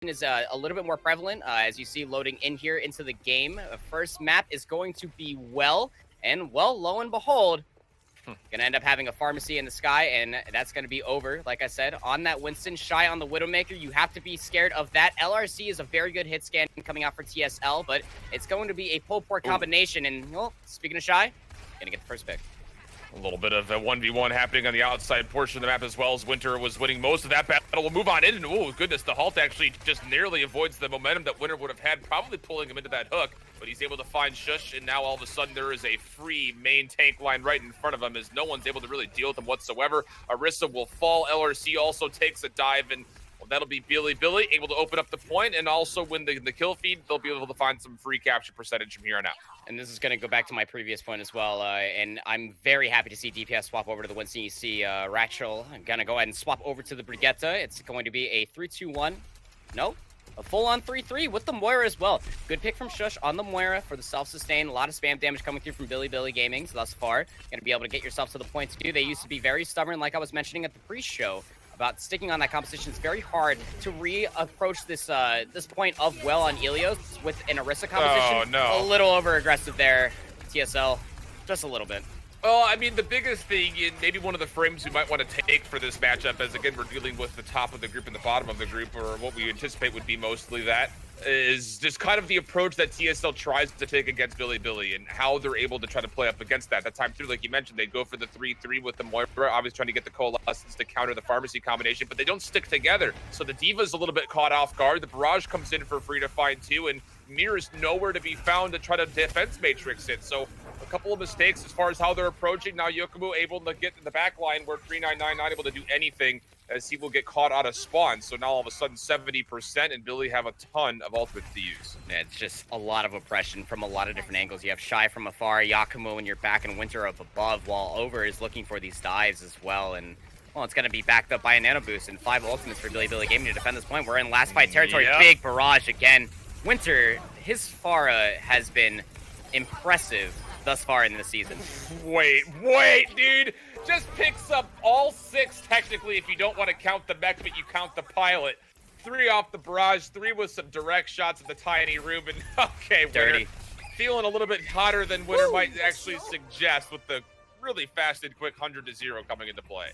is a little bit more prevalent, as you see loading in here into the game. First map is going to be Well, and Well, lo and behold, gonna end up having a pharmacy in the sky, and that's gonna be over. Like I said, on that Winston, Shy on the Widowmaker, you have to be scared of that. LRC is a very good hit scan coming out for TSL, but it's going to be a pull port combination, and, well, speaking of Shy, gonna get the first pick. A little bit of a 1v1 happening on the outside portion of the map as well, as Winter was winning most of that battle. We'll move on in, and oh goodness, the halt actually just nearly avoids the momentum that Winter would have had, probably pulling him into that hook, but he's able to find Shush, and now all of a sudden there is a free main tank line right in front of him, as no one's able to really deal with him whatsoever. Orisa will fall, LRC also takes a dive, and well, that'll be Bilibili able to open up the point and also win the kill feed. They'll be able to find some free capture percentage from here on out. And this is going to go back to my previous point as well, and I'm very happy to see DPS swap over to the Winston. You see Rapture going to go ahead and swap over to the Brigitte. It's going to be a 3-2-1. No, a full-on 3-3 with the Moira as well. Good pick from Shush on the Moira for the self-sustain. A lot of spam damage coming through from Bilibili Gaming thus far. Going to be able to get yourself to the point too. They used to be very stubborn, like I was mentioning at the pre-show, about sticking on that composition. It's very hard to re-approach this this point of Well on Ilios with an Orisa composition. Oh, no. A little over-aggressive there, TSL. Just a little bit. Well, I mean, the biggest thing, and maybe one of the frames we might want to take for this matchup, as again, we're dealing with the top of the group and the bottom of the group, or what we anticipate would be mostly that, is just kind of the approach that TSL tries to take against Bilibili and how they're able to try to play up against that. That time through, like you mentioned, they go for the 3-3 with the Moira, obviously trying to get the coalescence to counter the pharmacy combination, but they don't stick together. So the Diva's a little bit caught off guard. The Barrage comes in for free to find too, and Mir is nowhere to be found to try to defense matrix it. So a couple of mistakes as far as how they're approaching. Now Yokomu able to get in the back line where 399 not able to do anything, as he will get caught out of spawn. So now all of a sudden 70%, and Billy have a ton of ultimates to use. Yeah, it's just a lot of oppression from a lot of different angles. You have Shy from afar, Yakumo in your back, and Winter up above, while Over is looking for these dives as well. And, well, it's going to be backed up by a nano boost and 5 ultimates for Bilibili Gaming to defend this point. We're in last fight territory. Yep. Big barrage again. Winter, his Pharah has been impressive thus far in this season. Wait, dude. Just picks up all 6 technically if you don't want to count the mech, but you count the pilot. 3 off the barrage, 3 with some direct shots at the tiny Ruben. Okay, Dirty. Winter feeling a little bit hotter than Winter might actually suggest, with the really fast and quick 100-0 coming into play.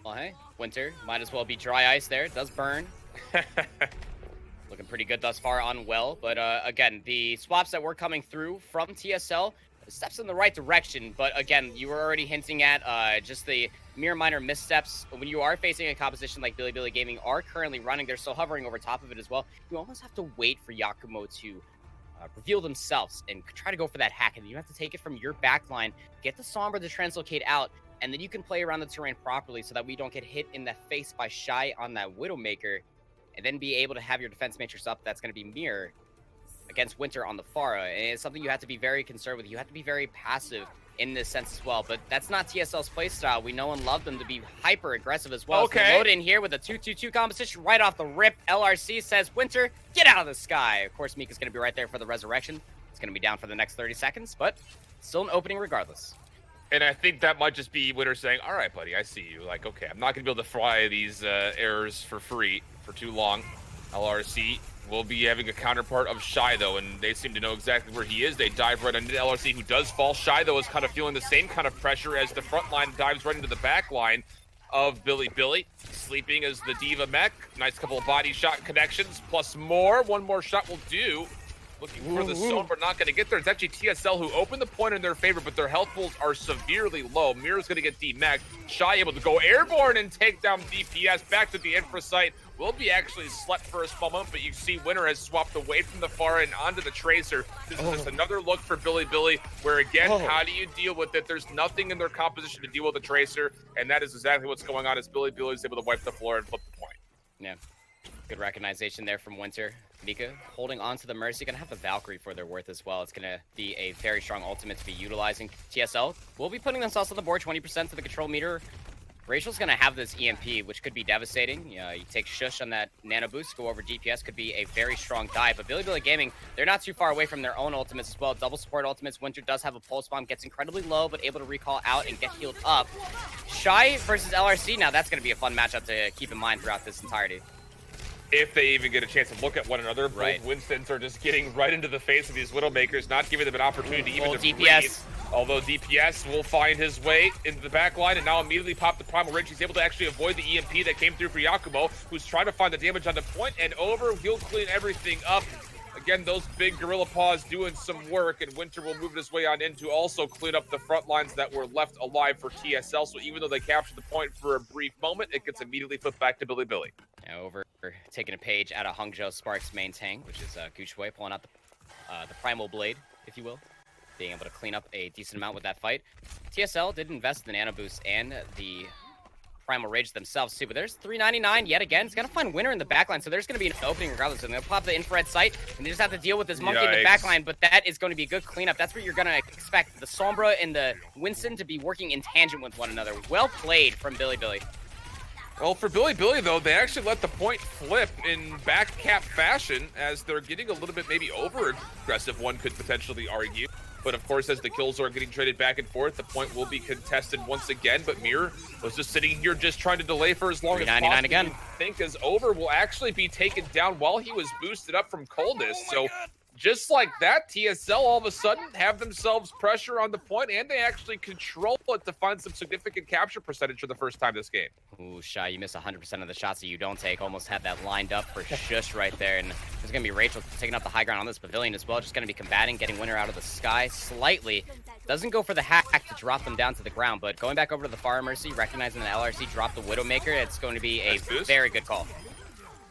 Well, hey, Winter might as well be dry ice there. It does burn. Looking pretty good thus far on Well, but again, the swaps that were coming through from TSL, steps in the right direction, but again, you were already hinting at just the mere minor missteps. When you are facing a composition like Bilibili Gaming are currently running, they're still hovering over top of it as well. You almost have to wait for Yakumo to reveal themselves and try to go for that hack, and you have to take it from your backline, get the Sombra to translocate out, and then you can play around the terrain properly so that we don't get hit in the face by Shy on that Widowmaker, and then be able to have your defense matrix up. That's going to be Mirror against Winter on the Pharah, and it's something you have to be very concerned with. You have to be very passive in this sense as well, but that's not TSL's playstyle. We know and love them to be hyper aggressive as well. Okay. So load in here with a 2-2-2 composition right off the rip. LRC says, Winter, get out of the sky. Of course, Mika's going to be right there for the resurrection. It's going to be down for the next 30 seconds, but still an opening regardless. And I think that might just be Winter saying, all right, buddy, I see you. Like, okay, I'm not going to be able to fly these errors for free for too long. LRC will be having a counterpart of Shy, though, and they seem to know exactly where he is. They dive right into LRC, who does fall. Shy, though, is kind of feeling the same kind of pressure as the front line dives right into the back line of Bilibili. Sleeping as the Diva mech. Nice couple of body shot connections, plus more. One more shot will do. Looking for the zone, but not going to get there. It's actually TSL who opened the point in their favor, but their health pools are severely low. Mirror's going to get D-Mech. Shy able to go airborne and take down DPS. Back to the infra site. Will be actually slept for a small moment, but you see Winter has swapped away from the Pharah and onto the Tracer. This is just another look for Bilibili, where again, how do you deal with it? There's nothing in their composition to deal with the Tracer, and that is exactly what's going on, as Bilibili is able to wipe the floor and flip the point. Yeah, good recognition there from Winter. Mika holding on to the Mercy, gonna have the Valkyrie for their worth as well. It's gonna be a very strong ultimate to be utilizing. TSL will be putting themselves on the board, 20% to the control meter. Rachel's gonna have this EMP, which could be devastating. You take Shush on that nano boost, go over DPS, could be a very strong dive. But Bilibili Gaming, they're not too far away from their own ultimates as well. Double support ultimates. Winter does have a pulse bomb, gets incredibly low, but able to recall out and get healed up. Shy versus LRC, now that's gonna be a fun matchup to keep in mind throughout this entirety. if they even get a chance to look at one another. Right. Both Winstons are just getting right into the face of these Widowmakers, not giving them an opportunity even to DPS. breathe. Although DPS will find his way into the back line and now immediately pop the Primal Rage. He's able to actually avoid the EMP that came through for Yakumo, who's trying to find the damage on the point, and over, he'll clean everything up. Again, those big Gorilla Paws doing some work, and Winter will move his way on in to also clean up the front lines that were left alive for TSL. So even though they captured the point for a brief moment, it gets immediately flipped back to Bilibili. Now over taking a page out of Hangzhou Sparks' main tank, which is Guchwei pulling out the Primal Blade, if you will. Being able to clean up a decent amount with that fight. TSL did invest in the Nano Boost and the Primal Rage themselves too, but there's 399 yet again. It's gonna find Winter in the backline, so there's gonna be an opening regardless. And they'll pop the infrared sight, and they just have to deal with this monkey in the backline. But that is going to be a good cleanup. That's what you're gonna expect the Sombra and the Winston to be working in tangent with one another. Well played from Bilibili. Well, for Bilibili, though, they actually let the point flip in back cap fashion as they're getting a little bit maybe over-aggressive, one could potentially argue. But of course, as the kills are getting traded back and forth, the point will be contested once again. But Mir was just sitting here just trying to delay for as long as possible. 399 again. I think as Over will actually be taken down while he was boosted up from coldness. So just like that, TSL all of a sudden have themselves pressure on the point, and they actually control it to find some significant capture percentage for the first time this game. Ooh, Shy, you miss 100% of the shots that you don't take. Almost had that lined up for Shush right there. And there's going to be Rachel taking up the high ground on this pavilion as well. Just going to be combating, getting Winter out of the sky slightly. Doesn't go for the hack to drop them down to the ground, but going back over to the Far Mercy, recognizing that LRC dropped the Widowmaker, it's going to be a very good call.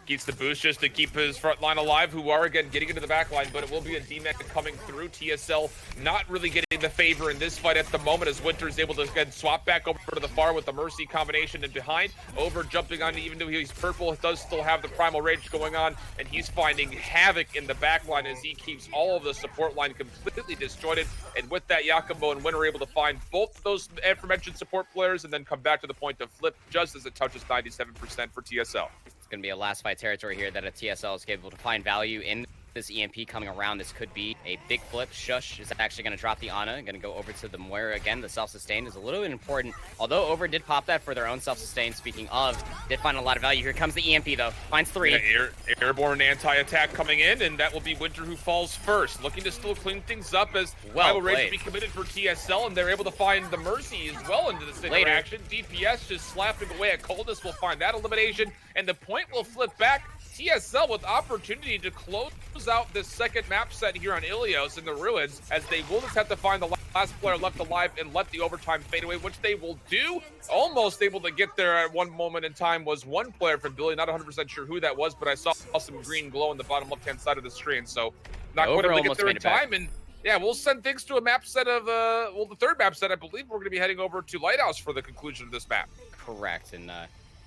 Gets the boost just to keep his front line alive, who are again getting into the back line, but it will be a DMEC coming through. TSL not really getting the favor in this fight at the moment as Winter is able to again swap back over to the far with the Mercy combination and behind. Over jumping on, even though he's purple, does still have the Primal Rage going on, and he's finding havoc in the back line as he keeps all of the support line completely disjointed. And with that, Yakumo and Winter are able to find both of those aforementioned support players and then come back to the point to flip just as it touches 97% for TSL. Going to be a last fight territory here that a TSL is able to find value in. This EMP coming around, this could be a big flip. Shush is actually going to drop the Ana, going to go over to the Moira again. The self-sustain is a little bit important, although Over did pop that for their own self-sustain. Speaking of, did find a lot of value. Here comes the EMP though, finds 3. Yeah, airborne anti-attack coming in, and that will be Winter who falls first. Looking to still clean things up as Primal Rage will be committed for TSL, and they're able to find the Mercy as well into this interaction. DPS just slapping away at Coldness will find that elimination, and the point will flip back. TSL with opportunity to close out this second map set here on Ilios in the Ruins, as they will just have to find the last player left alive and let the overtime fade away, which they will do. Almost able to get there at one moment in time was one player from Billy, not 100% sure who that was, but I saw some green glow on the bottom left-hand side of the screen, so not quite able to get there in time. And yeah, we'll send things to a map set of, well, the third map set, I believe we're going to be heading over to Lighthouse for the conclusion of this map. Correct, and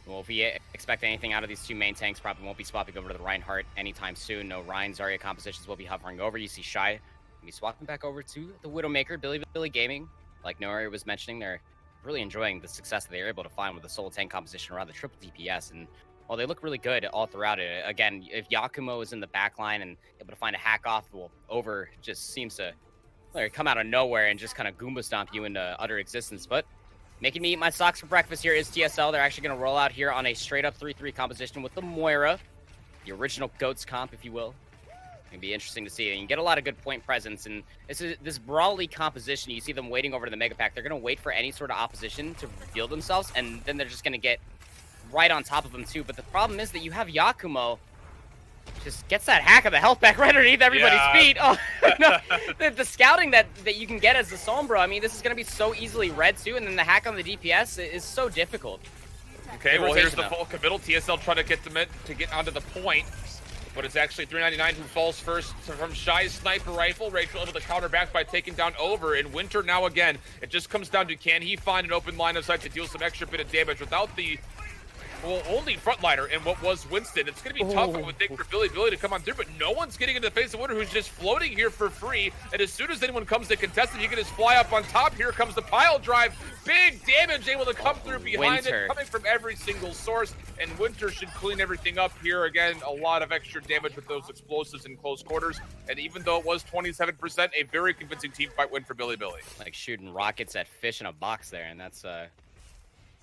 well, if we expect anything out of these two main tanks, probably won't be swapping over to the Reinhardt anytime soon. No Ryan Zarya compositions will be hovering over. You see Shy will be swapping back over to the Widowmaker. Bilibili Gaming, like Naori was mentioning, they're really enjoying the success that they're able to find with the solo tank composition around the triple DPS. And while they look really good all throughout it, again, if Yakumo is in the backline and able to find a hack off, well, Over just seems to come out of nowhere and just kind of Goomba stomp you into utter existence. But making me eat my socks for breakfast here is TSL. They're actually going to roll out here on a straight-up 3-3 composition with the Moira, the original GOATS comp, if you will. It'll be interesting to see. And you get a lot of good point presence. And this Brawly composition, you see them waiting over to the Mega Pack. They're going to wait for any sort of opposition to reveal themselves, and then they're just going to get right on top of them, too. But the problem is that you have Yakumo just gets that hack of the health back right underneath everybody's feet. Oh, no. The scouting that you can get as the Sombra, I mean, this is going to be so easily read, too, and then the hack on the DPS is so difficult. Okay, well, here's the full committal. TSL trying to get them to get onto the point, but it's actually 399 who falls first from Shy's sniper rifle. Rachel able to counter back by taking down Over, and Winter now again. It just comes down to, can he find an open line of sight to deal some extra bit of damage without the only frontliner in what was Winston. It's going to be tough with Nick for Bilibili to come on through, but no one's getting in the face of Winter, who's just floating here for free. And as soon as anyone comes to contest it, he can just fly up on top. Here comes the pile drive. Big damage able to come through behind it, coming from every single source. And Winter should clean everything up here. Again, a lot of extra damage with those explosives in close quarters. And even though it was 27%, a very convincing team fight win for Bilibili. Like shooting rockets at fish in a box there, and that's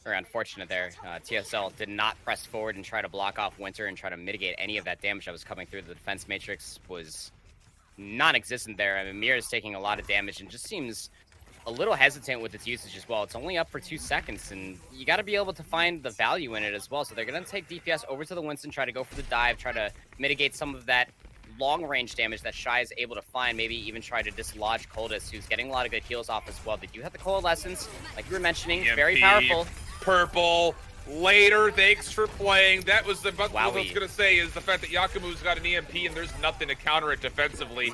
Very unfortunate there. TSL did not press forward and try to block off Winter and try to mitigate any of that damage that was coming through. The defense matrix was non-existent there. I mean, Mir is taking a lot of damage and just seems a little hesitant with its usage as well. It's only up for 2 seconds, and you got to be able to find the value in it as well. So they're going to take DPS over to the Winston, try to go for the dive, try to mitigate some of that long-range damage that Shy is able to find, maybe even try to dislodge Coldus, who's getting a lot of good heals off as well. They do have the Coalescence, like you were mentioning, very powerful. Purple, later, thanks for playing. That was what I was going to say, is the fact that Yakumo's got an EMP and there's nothing to counter it defensively.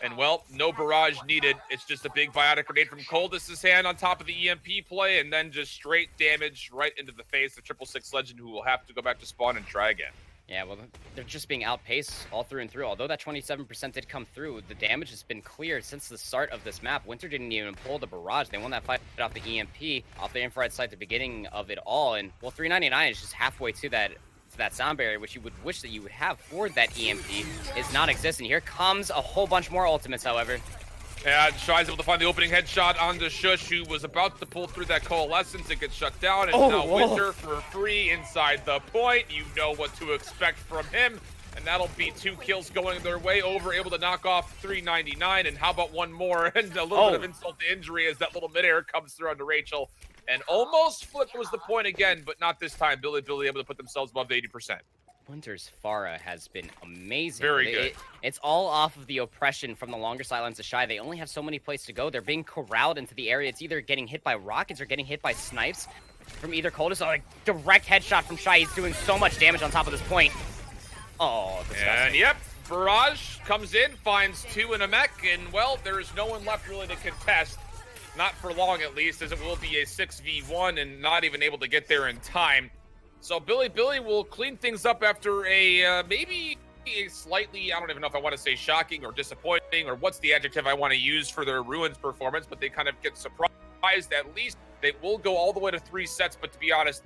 And, well, no barrage needed. It's just a big biotic grenade from Coldus' hand on top of the EMP play, and then just straight damage right into the face of 666 Legend, who will have to go back to spawn and try again. Yeah, well, they're just being outpaced all through and through. Although that 27% did come through, the damage has been cleared since the start of this map. Winter didn't even pull the barrage. They won that fight off the EMP, off the infrared side at the beginning of it all. And, well, 399 is just halfway to that sound barrier, which you would wish that you would have for that EMP, is non-existent. Here comes a whole bunch more ultimates, however. And Shy's able to find the opening headshot on the Shush, who was about to pull through that Coalescence and get shut down. And now Winter for free inside the point. You know what to expect from him. And that'll be 2 kills going their way. Over, able to knock off 399. And how about one more? And a little bit of insult to injury as that little mid-air comes through onto Rachel. And almost flipped was the point again, but not this time. Bilibili able to put themselves above 80%. Winter's Pharah has been amazing. Very good. It's all off of the oppression from the longer sidelines of Shy. They only have so many places to go. They're being corralled into the area. It's either getting hit by rockets or getting hit by snipes from either Coldus. Like, direct headshot from Shy. He's doing so much damage on top of this point. Oh, disgusting. And yep, Barrage comes in, finds 2 in a mech, and, well, there is no one left really to contest. Not for long, at least, as it will be a 6v1 and not even able to get there in time. So Bilibili will clean things up after a maybe a slightly, I don't even know if I want to say shocking or disappointing or what's the adjective I want to use for their Ruins performance, but they kind of get surprised at least. They will go all the way to 3 sets, but to be honest,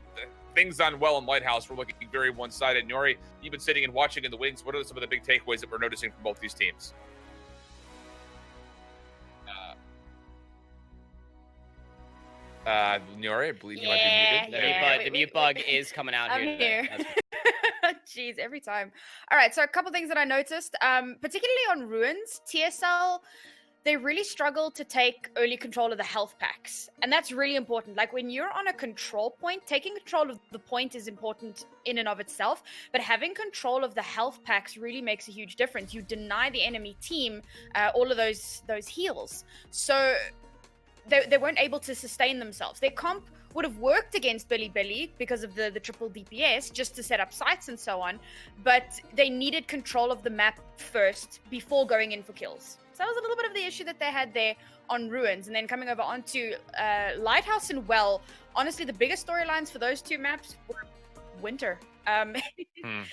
things on Well and Lighthouse were looking very one-sided. Nori, you've been sitting and watching in the wings. What are some of the big takeaways that we're noticing from both these teams? Nori, I believe you might be muted. The mute bug is coming out here. Jeez, every time. All right, so a couple things that I noticed, particularly on Ruins, TSL, they really struggle to take early control of the health packs. And that's really important. Like, when you're on a control point, taking control of the point is important in and of itself, but having control of the health packs really makes a huge difference. You deny the enemy team all of those heals. So they weren't able to sustain themselves. Their comp would have worked against Bilibili because of the triple DPS, just to set up sites and so on, but they needed control of the map first before going in for kills. So that was a little bit of the ip that they had there on Ruins. And then coming over onto Lighthouse and Well, honestly, the biggest storylines for those 2 maps were Winter.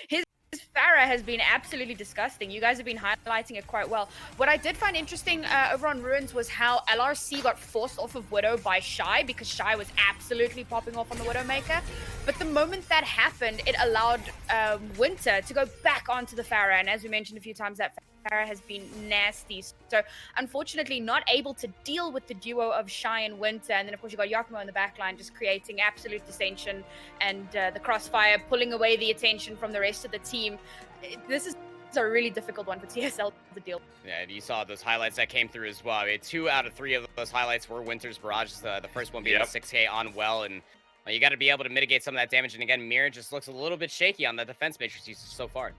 His Pharah has been absolutely disgusting. You guys have been highlighting it quite well. What I did find interesting over on Ruins was how LRC got forced off of Widow by Shy, because Shy was absolutely popping off on the Widowmaker. But the moment that happened, it allowed Winter to go back onto the Pharah. And as we mentioned a few times, that Pharah has been nasty. So unfortunately not able to deal with the duo of Shy and Winter. And then of course you got Yakumo in the backline just creating absolute dissension, and the crossfire pulling away the attention from the rest of the team. This is a really difficult one for TSL to deal with. Yeah, you saw those highlights that came through as well. I mean, 2 out of 3 of those highlights were Winter's Barrage. The first one being the 6K on Well, and you got to be able to mitigate some of that damage. And again, Mir just looks a little bit shaky on the defense matrix usage so far.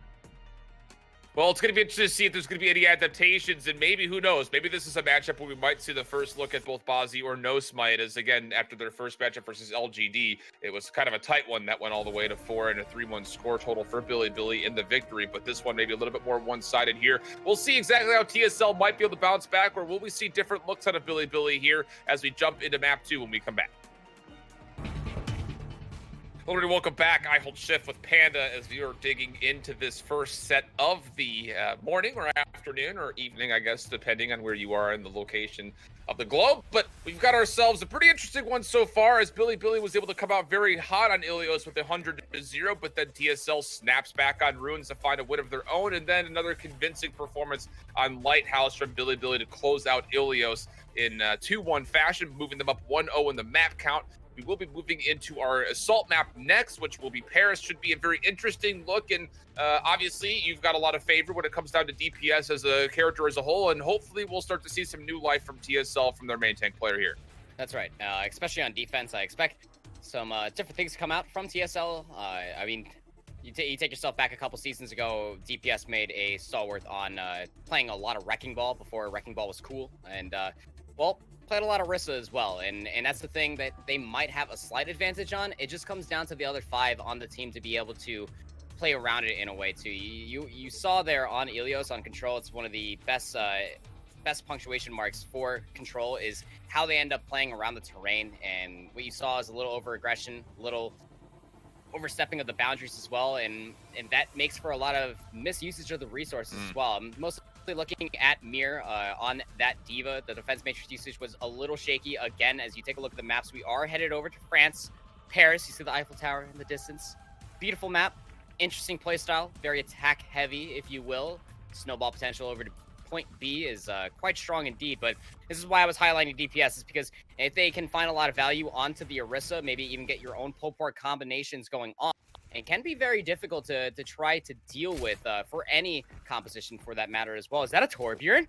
Well, it's going to be interesting to see if there's going to be any adaptations, and maybe, who knows, maybe this is a matchup where we might see the first look at both Bazi or No Smite, as, again, after their first matchup versus LGD, it was kind of a tight one that went all the way to 4 and a 3-1 score total for Bilibili in the victory, but this one maybe a little bit more one-sided here. We'll see exactly how TSL might be able to bounce back, or will we see different looks out of Bilibili here as we jump into map 2 when we come back. Hello, everybody. Welcome back. IHOLDSHIFT with Panda as we are digging into this first set of the morning or afternoon or evening, I guess, depending on where you are in the location of the globe. But we've got ourselves a pretty interesting one so far, as Bilibili was able to come out very hot on Ilios with 100-0, but then TSL snaps back on Ruins to find a win of their own, and then another convincing performance on Lighthouse from Bilibili to close out Ilios in 2-1 fashion, moving them up 1-0 in the map count. We will be moving into our assault map next, which will be Paris. Should be a very interesting look, and obviously you've got a lot of favor when it comes down to DPS as a character as a whole, and hopefully we'll start to see some new life from TSL from their main tank player here. That's right. Especially on defense, I expect some different things to come out from TSL. I mean, you take yourself back a couple seasons ago, DPS made a stalwart on playing a lot of Wrecking Ball before Wrecking Ball was cool, and well, played a lot of Rissa as well, and that's the thing that they might have a slight advantage on. It just comes down to the other 5 on the team to be able to play around it in a way too. You saw there on Ilios on Control, it's one of the best punctuation marks for Control is how they end up playing around the terrain, and what you saw is a little over-aggression, a little overstepping of the boundaries as well, and that makes for a lot of misusage of the resources as well. I'm mostly looking at Mir on that Diva. The defense matrix usage was a little shaky. Again, as you take a look at the maps, we are headed over to France, Paris. You see the Eiffel Tower in the distance. Beautiful map, interesting playstyle, very attack heavy, if you will. Snowball potential over to point B is quite strong indeed, but this is why I was highlighting DPS, is because if they can find a lot of value onto the Orisa, maybe even get your own pull port combinations going on, it can be very difficult to try to deal with for any composition for that matter as well. Is that a Torbjorn?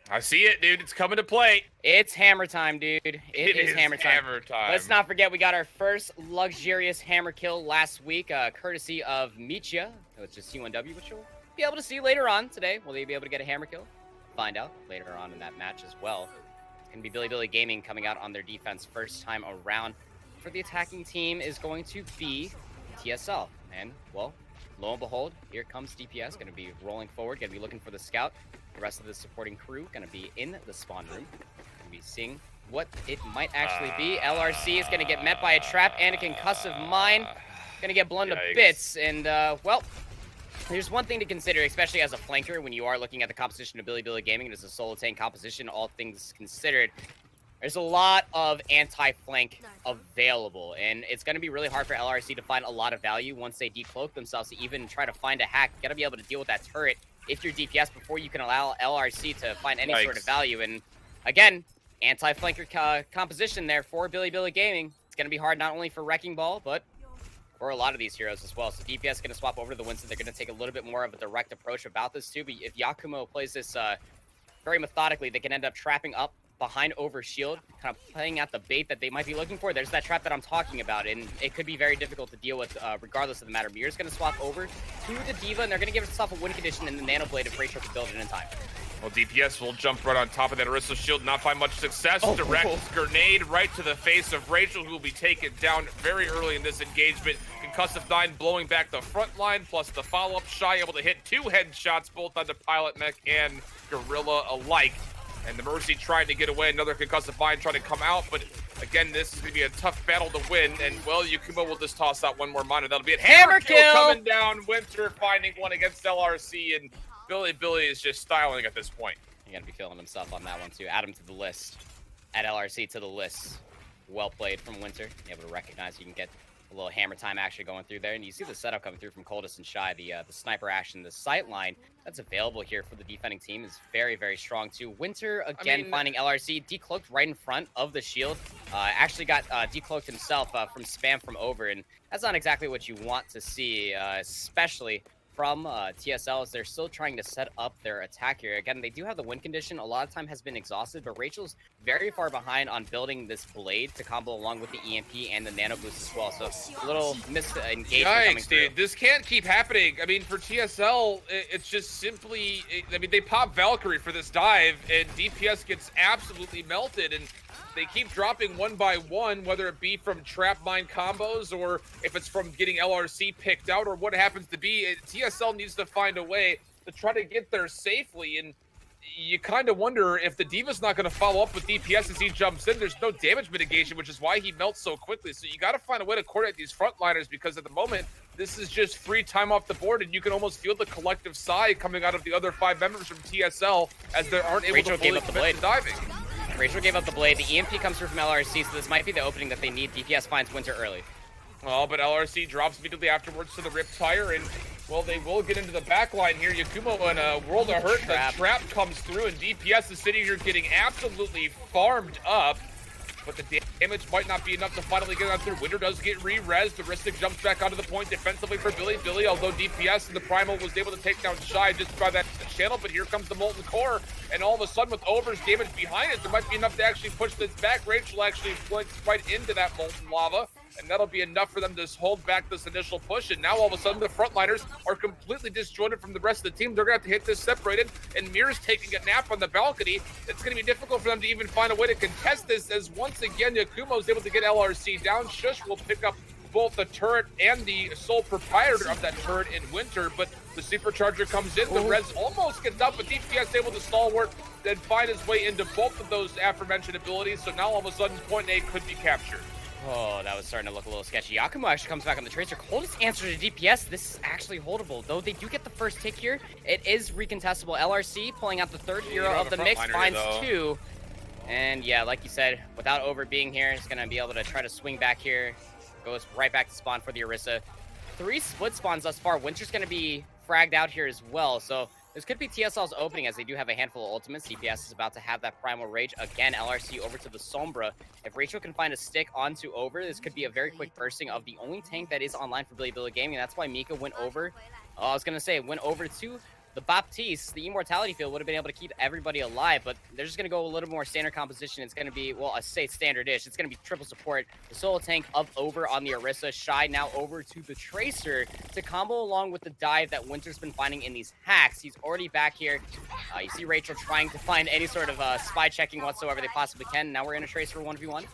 I see it, dude. It's coming to play. It's hammer time, dude. It is hammer time. Let's not forget we got our first luxurious hammer kill last week, courtesy of Michia, which is C1W, which you'll be able to see later on today. Will they be able to get a hammer kill? Find out later on in that match as well. It's going to be Bilibili Gaming coming out on their defense first time around. For the attacking team is going to be TSL. And, well, lo and behold, here comes DPS. Going to be rolling forward, going to be looking for the scout. The rest of the supporting crew going to be in the spawn room. Going to be seeing what it might actually be. LRC is going to get met by a trap and a concussive mine. Going to get blown to bits. And, well, there's one thing to consider, especially as a flanker, when you are looking at the composition of Bilibili Gaming. It is a solo tank composition, all things considered. There's a lot of anti-flank available, and it's going to be really hard for LRC to find a lot of value once they decloak themselves to even try to find a hack. You got to be able to deal with that turret if you're DPS before you can allow LRC to find any sort of value. And again, anti-flanker composition there for Bilibili Gaming. It's going to be hard not only for Wrecking Ball, but for a lot of these heroes as well. So DPS is going to swap over to the Winston. They're going to take a little bit more of a direct approach about this too. But if Yakumo plays this very methodically, they can end up trapping up behind over shield, kind of playing out the bait that they might be looking for. There's that trap that I'm talking about, and it could be very difficult to deal with regardless of the matter. Mir's going to swap over to the Diva, and they're going to give herself a win condition in the Nano Blade if Rachel can build it in time. Well, DPS will jump right on top of that Orisa shield, not find much success. Direct grenade right to the face of Rachel, who will be taken down very early in this engagement. Concussive 9 blowing back the front line, plus the follow-up. Shy able to hit 2 headshots, both on the Pilot Mech and Gorilla alike. And the Mercy trying to get away, another Concussive 9 trying to come out, but again, this is going to be a tough battle to win, and well, Yakumo will just toss out one more miner. That'll be it. Hammer kill coming down, Winter finding one against LRC, and Bilibili is just styling at this point. He's going to be feeling himself on that one too. Add him to the list. Add LRC to the list. Well played from Winter. Able to recognize you can get a little hammer time action going through there, and you see the setup coming through from Coldest and Shy. The sniper action, the sight line that's available here for the defending team is very, very strong too. Winter again finding LRC decloaked right in front of the shield. Actually got decloaked himself from spam from over, and that's not exactly what you want to see, especially from TSL, as they're still trying to set up their attack here. Again, they do have the win condition. A lot of time has been exhausted, but Rachel's very far behind on building this blade to combo along with the EMP and the nano boost as well. So a little misengagement coming through. Dude, this can't keep happening. I mean, for TSL, it's just simply, I mean, they pop Valkyrie for this dive, and DPS gets absolutely melted, and they keep dropping one by one, whether it be from trap mine combos or if it's from getting LRC picked out or what it happens to be. TSL needs to find a way to try to get there safely, and you kind of wonder if the Diva's not going to follow up with DPS as he jumps in. There's no damage mitigation, which is why he melts so quickly. So you got to find a way to coordinate these frontliners, because at the moment, this is just free time off the board, and you can almost feel the collective sigh coming out of the other 5 members from TSL as they aren't able to fully commit to diving. Rachel gave up the blade. The EMP comes through from LRC, so this might be the opening that they need. DPS finds Winter early. Well, but LRC drops immediately afterwards to the Rip Tire, and, well, they will get into the back line here. Yakumo in a World of Hurt. The trap comes through, and DPS is sitting here getting absolutely farmed up. but the damage might not be enough to finally get on through. Winter does get re-rezzed. Heuristic jumps back onto the point defensively for Bilibili, although DPS and the Primal was able to take down Shy just by that channel, but here comes the Molten Core, and all of a sudden with Over's damage behind it, there might be enough to actually push this back. Rachel actually flinks right into that Molten Lava, and that'll be enough for them to hold back this initial push, and now all of a sudden the frontliners are completely disjointed from the rest of the team. They're going to have to hit this separated, and Mir's taking a nap on the balcony. It's going to be difficult for them to even find a way to contest this, as once again Yakumo is able to get LRC down. Shush will pick up both the turret and the sole proprietor of that turret in Winter, but the supercharger comes in, the res almost gets up, but DPS able to stalwart and find his way into both of those aforementioned abilities, so now all of a sudden point A could be captured. Oh, that was starting to look a little sketchy. Yakumo actually comes back on the Tracer. Coldest answer to DPS. This is actually holdable, though they do get the first tick here. It is recontestable. LRC pulling out the third hero of the mix, finds two. And yeah, like you said, without Over being here, he's going to be able to try to swing back here. Goes right back to spawn for the Orisa. 3 split spawns thus far. Winter's going to be fragged out here as well, so this could be TSL's opening, as they do have a handful of ultimates. DPS is about to have that Primal Rage. Again, LRC over to the Sombra. If Rachel can find a stick onto Over, this could be a very quick bursting of the only tank that is online for Bilibili Gaming. That's why Mika went over. I was going to say, went over to the Baptiste. The Immortality Field would have been able to keep everybody alive, but they're just going to go a little more standard composition. It's going to be, well, I say standard-ish. It's going to be triple support. The solo tank of Over on the Orisa. Shy now over to the Tracer to combo along with the dive that Winter's been finding in these hacks. He's already back here. You see Rachel trying to find any sort of spy checking whatsoever they possibly can. Now we're in a Tracer 1v1.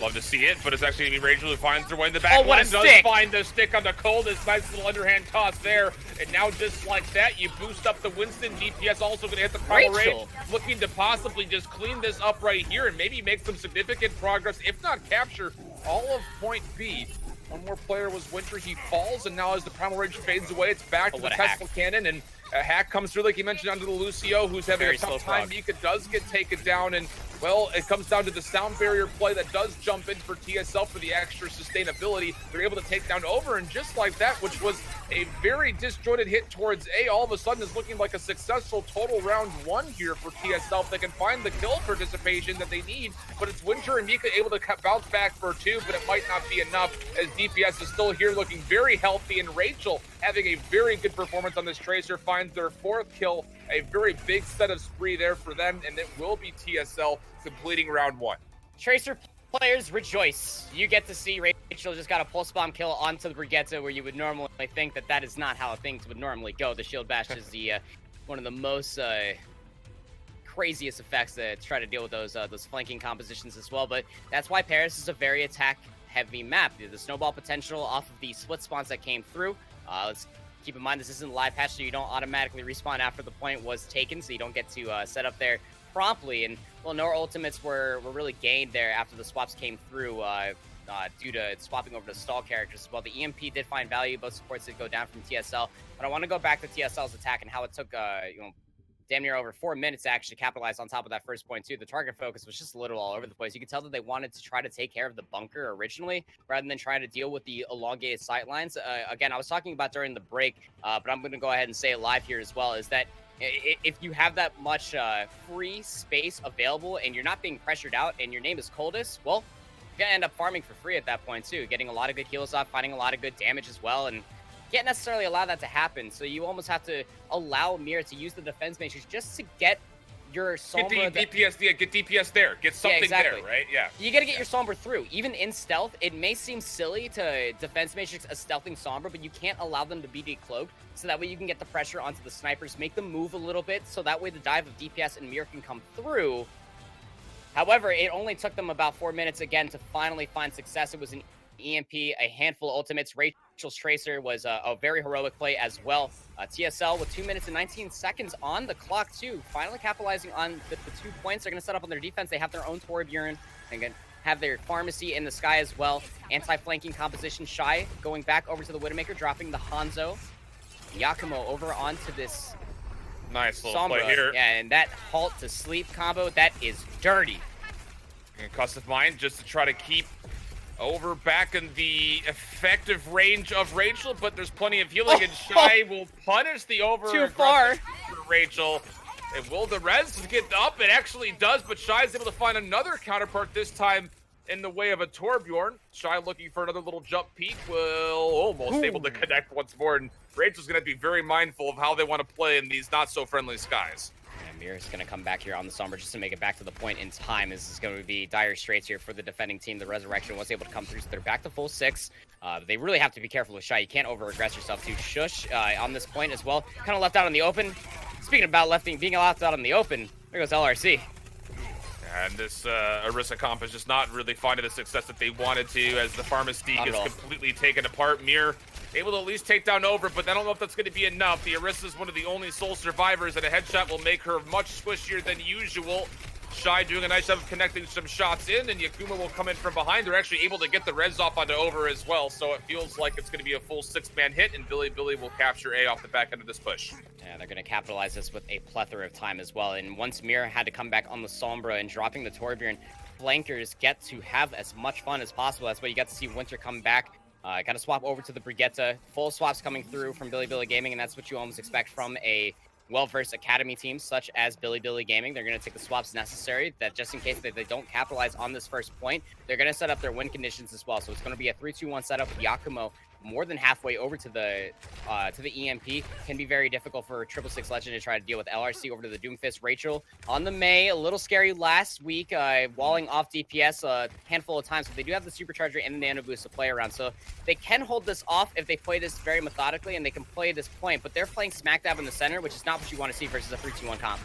Love to see it, but it's actually going to be Rachel who finds her way in the back. Oh, what a does stick! Find the stick on the coldest. Nice little underhand toss there. And now just like that, you boost up the Winston. DPS also going to hit the Primal Rage. Looking to possibly just clean this up right here and maybe make some significant progress, if not capture all of point B. One more player was Winter. He falls, and now as the Primal Rage fades away, it's back to the Tesla Cannon, and a hack comes through, like you mentioned, under the Lucio, who's having a tough time. Mika does get taken down, and, well, it comes down to the sound barrier play that does jump in for TSL for the extra sustainability. They're able to take down Over, and just like that, which was a very disjointed hit towards A, all of a sudden is looking like a successful total round 1 here for TSL. If they can find the kill participation that they need, but it's Winter and Mika able to bounce back for 2, but it might not be enough, as DPS is still here looking very healthy, and Rachel having a very good performance on this Tracer finds their 4th kill. A very big set of spree there for them, and it will be TSL completing round 1. Tracer players rejoice. You get to see Rachel just got a pulse bomb kill onto the Brigitte, where you would normally think that that is not how things would normally go. The shield bash is the one of the most craziest effects to try to deal with those flanking compositions as well. But that's why Paris is a very attack-heavy map. The snowball potential off of the split spawns that came through. Let's keep in mind this isn't a live patch, so you don't automatically respawn after the point was taken, so you don't get to set up there promptly. And, well, no ultimates were really gained there after the swaps came through due to swapping over to stall characters as well. The EMP did find value. Both supports did go down from TSL. But I want to go back to TSL's attack and how it took, damn near over 4 minutes to actually capitalize on top of that first point too. The target focus was just a little all over the place. You could tell that they wanted to try to take care of the bunker originally rather than trying to deal with the elongated sightlines. Again, I was talking about during the break, but I'm going to go ahead and say it live here as well, is that if you have that much free space available and you're not being pressured out and your name is Coldest, well, you're going to end up farming for free at that point too, getting a lot of good heals off, finding a lot of good damage as well, and can't necessarily allow that to happen, so you almost have to allow Mir to use the defense matrix just to get your Sombra... Get DPS there. Get something there, right? Yeah. You gotta get your Sombra through. Even in stealth, it may seem silly to defense matrix a stealthing Sombra, but you can't allow them to be decloaked, so that way you can get the pressure onto the snipers, make them move a little bit, so that way the dive of DPS and Mir can come through. However, it only took them about 4 minutes again to finally find success. It was an EMP, a handful of ultimates. Rachel's Tracer was a very heroic play as well. TSL with 2 minutes and 19 seconds on the clock too, finally capitalizing on the 2 points. They're going to set up on their defense. They have their own Torrid Urine. They're going to have their Pharmacy in the sky as well. Anti-flanking composition. Shy going back over to the Widowmaker, dropping the Hanzo. Yakumo over onto this nice little Sombra. Play here. Yeah, and that halt to sleep combo, that is dirty. And Cuss of Mind just to try to keep Over back in the effective range of Rachel, but there's plenty of healing, and Shy will punish the Over. Too far. Rachel. And will the res get up? It actually does, but Shy is able to find another counterpart, this time in the way of a Torbjorn. Shy looking for another little jump peek, will almost able to connect once more, and Rachel's gonna be very mindful of how they want to play in these not so friendly skies. And Mir's gonna come back here on the Sombra just to make it back to the point in time. This is gonna be dire straits here for the defending team. The Resurrection was able to come through, so they're back to full 6. They really have to be careful with Shy. You can't over-aggress yourself too. Shush on this point as well. Kind of left out in the open. Speaking about being left out in the open, there goes LRC. And this Orisa comp is just not really finding the success that they wanted to, as the Pharmasteak is completely taken apart. Mir able to at least take down Over, but I don't know if that's going to be enough. The Orisa is one of the only sole survivors, and a headshot will make her much squishier than usual. Shy doing a nice job of connecting some shots in, and Yakuma will come in from behind. They're actually able to get the res off onto Over as well, so it feels like it's going to be a full 6-man hit, and Bilibili will capture A off the back end of this push. Yeah, they're going to capitalize this with a plethora of time as well. And once Mir had to come back on the Sombra and dropping the Torbjorn, flankers get to have as much fun as possible. That's why you get to see Winter come back. Got to swap over to the Brigitte. Full swaps coming through from Bilibili Gaming, and that's what you almost expect from a well-versed academy team such as Bilibili Gaming. They're going to take the swaps necessary, that just in case they don't capitalize on this first point, they're going to set up their win conditions as well. So it's going to be a 3-2-1 setup with Yakumo more than halfway over to the EMP. Can be very difficult for 666 Legend to try to deal with. LRC over to the Doomfist. Rachel on the Mei, a little scary last week, walling off DPS a handful of times, but they do have the Supercharger and the Nano Boost to play around, so they can hold this off if they play this very methodically, and they can play this point, but they're playing smack dab in the center, which is not what you want to see versus a 3-2-1 comp.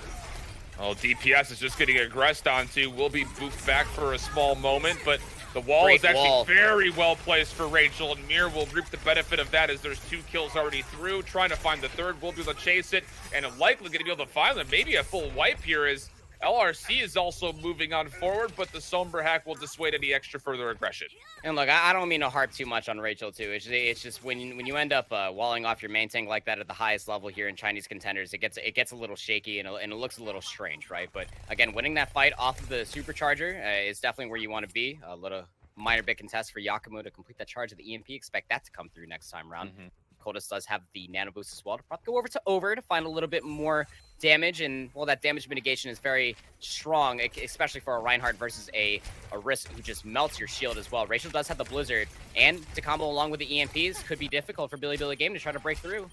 Well, DPS is just getting aggressed onto. Will be booped back for a small moment, but the wall Great is actually wall. very well placed for Rachel, and Mir will reap the benefit of that as there's 2 kills already through. Trying to find the third, will be able to chase it, and likely going to be able to find them. Maybe a full wipe here, as LRC is also moving on forward, but the Sombra hack will dissuade any extra further aggression. And look, I don't mean to harp too much on Rachel too. It's just when you end up walling off your main tank like that at the highest level here in Chinese Contenders, it gets a little shaky and it looks a little strange, right? But again, winning that fight off of the Supercharger is definitely where you want to be. A little minor bit contest for Yakumo to complete that charge of the EMP. Expect that to come through next time around. Dakota does have the Nano Boost as well to probably go over to find a little bit more damage, and well, that damage mitigation is very strong, especially for a Reinhardt versus a Risk who just melts your shield as well. Rachel does have the Blizzard, and to combo along with the EMPs could be difficult for Bilibili Game to try to break through.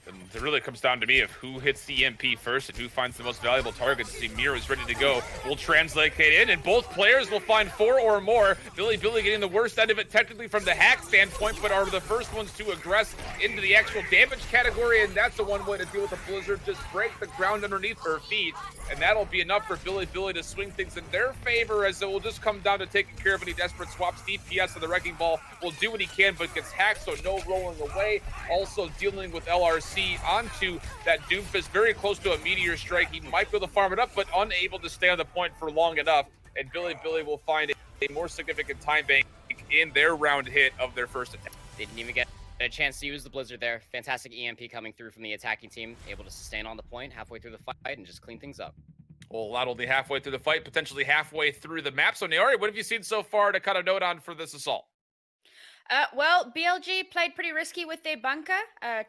And it really comes down to me of who hits the EMP first and who finds the most valuable target. To see Mir is ready to go. We'll translate in, and both players will find 4 or more. Bilibili getting the worst end of it technically from the hack standpoint, but are the first ones to aggress into the actual damage category, and that's the one way to deal with the Blizzard. Just break the ground underneath her feet, and that'll be enough for Bilibili to swing things in their favor, as it will just come down to taking care of any desperate swaps. DPS of the Wrecking Ball will do what he can, but gets hacked, so no rolling away. Also dealing with LRC onto that Doomfist, very close to a Meteor Strike. He might be able to farm it up, but unable to stay on the point for long enough, and Bilibili will find a more significant time bank in their round hit of their first attack. Didn't even get a chance to use the Blizzard there. Fantastic EMP coming through from the attacking team, able to sustain on the point halfway through the fight and just clean things up. Well, not only halfway through the fight, potentially halfway through the map. So, Naori, what have you seen so far to kind of note on for this assault? Well, BLG played pretty risky with their bunker,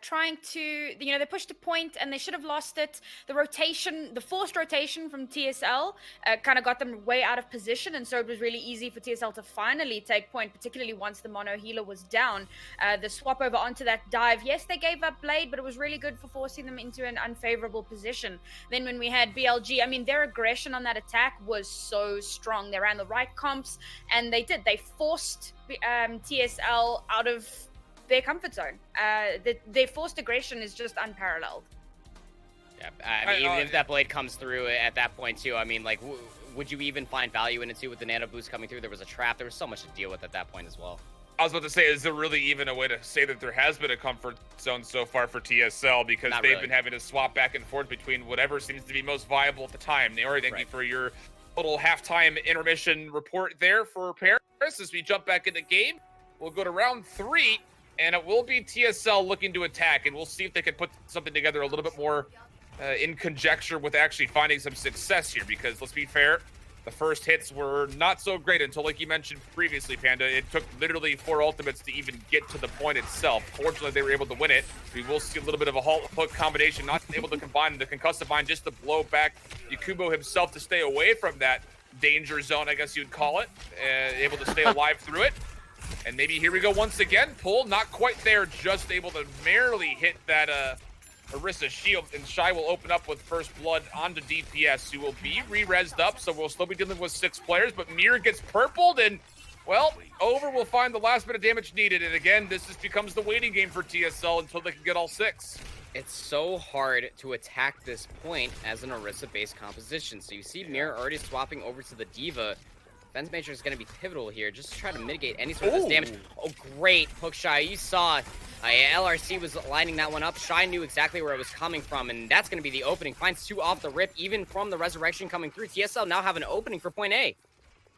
trying to, they pushed a point and they should have lost it. The rotation, the forced rotation from TSL kind of got them way out of position, and so it was really easy for TSL to finally take point, particularly once the mono healer was down. The swap over onto that dive, yes, they gave up Blade, but it was really good for forcing them into an unfavorable position. Then when we had BLG, I mean, their aggression on that attack was so strong. They ran the right comps, and they forced TSL out of their comfort zone. Their forced aggression is just unparalleled. Yeah, I mean, even if that Blade comes through at that point too, I mean, like, would you even find value in it too with the Nano Boost coming through? There was a trap. There was so much to deal with at that point as well. I was about to say, is there really even a way to say that there has been a comfort zone so far for TSL? Because they've been having to swap back and forth between whatever seems to be most viable at the time. Naori, thank you for your little halftime intermission report there for Paris. As we jump back in the game, we'll go to round 3, and it will be TSL looking to attack, and we'll see if they can put something together a little bit more in conjecture with actually finding some success here, because let's be fair, The first hits were not so great until, like you mentioned previously, Panda, it took literally 4 ultimates to even get to the point itself. Fortunately, they were able to win it. We will see a little bit of a hook combination, not able to combine the concussive bind just to blow back Yakubo himself to stay away from that danger zone, I guess you'd call it, able to stay alive through it. And maybe here we go once again. Pull, not quite there, just able to merely hit that Orisa shield, and Shy will open up with first blood onto DPS, who will be re-resed up, so we'll still be dealing with 6 players, but Mir gets purpled, and, well, Over will find the last bit of damage needed, and again, this just becomes the waiting game for TSL until they can get all 6. It's so hard to attack this point as an Orisa-based composition, so you see Mir already swapping over to the D.Va. Defense Matrix is going to be pivotal here, just to try to mitigate any sort of this damage. Oh, great hook, Shy. You saw LRC was lining that one up. Shy knew exactly where it was coming from, and that's going to be the opening. Finds 2 off the rip, even from the Resurrection coming through. TSL now have an opening for point A.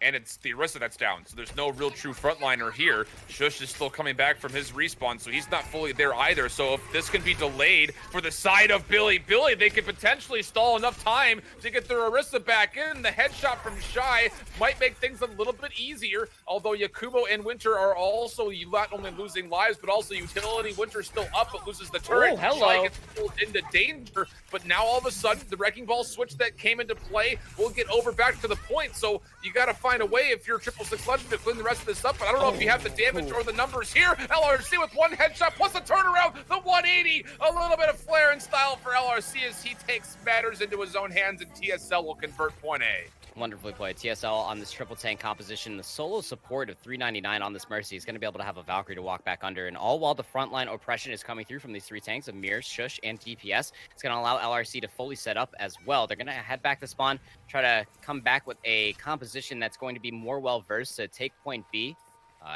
And it's the Orisa that's down, so there's no real true frontliner here. Shush is still coming back from his respawn, so he's not fully there either. So if this can be delayed for the side of Bilibili, they could potentially stall enough time to get their Orisa back in. The headshot from Shy might make things a little bit easier, although Yakubo and Winter are also not only losing lives, but also utility. Winter's still up, but loses the turret. Oh, hello. Shy gets pulled into danger, but now all of a sudden, the Wrecking Ball switch that came into play will get Over back to the point, so you gotta find a way if you're 666 Legend to clean the rest of this up, but I don't know if you have the damage or the numbers here. LRC with 1 headshot plus a turnaround, the 180, a little bit of flair and style for LRC as he takes matters into his own hands, and TSL will convert point A. Wonderfully played. TSL on this triple tank composition. The solo support of 399 on this Mercy is going to be able to have a Valkyrie to walk back under, and all while the frontline oppression is coming through from these 3 tanks of Mir, Shush, and DPS. It's going to allow LRC to fully set up as well. They're going to head back to spawn, try to come back with a composition that's going to be more well-versed to take point B.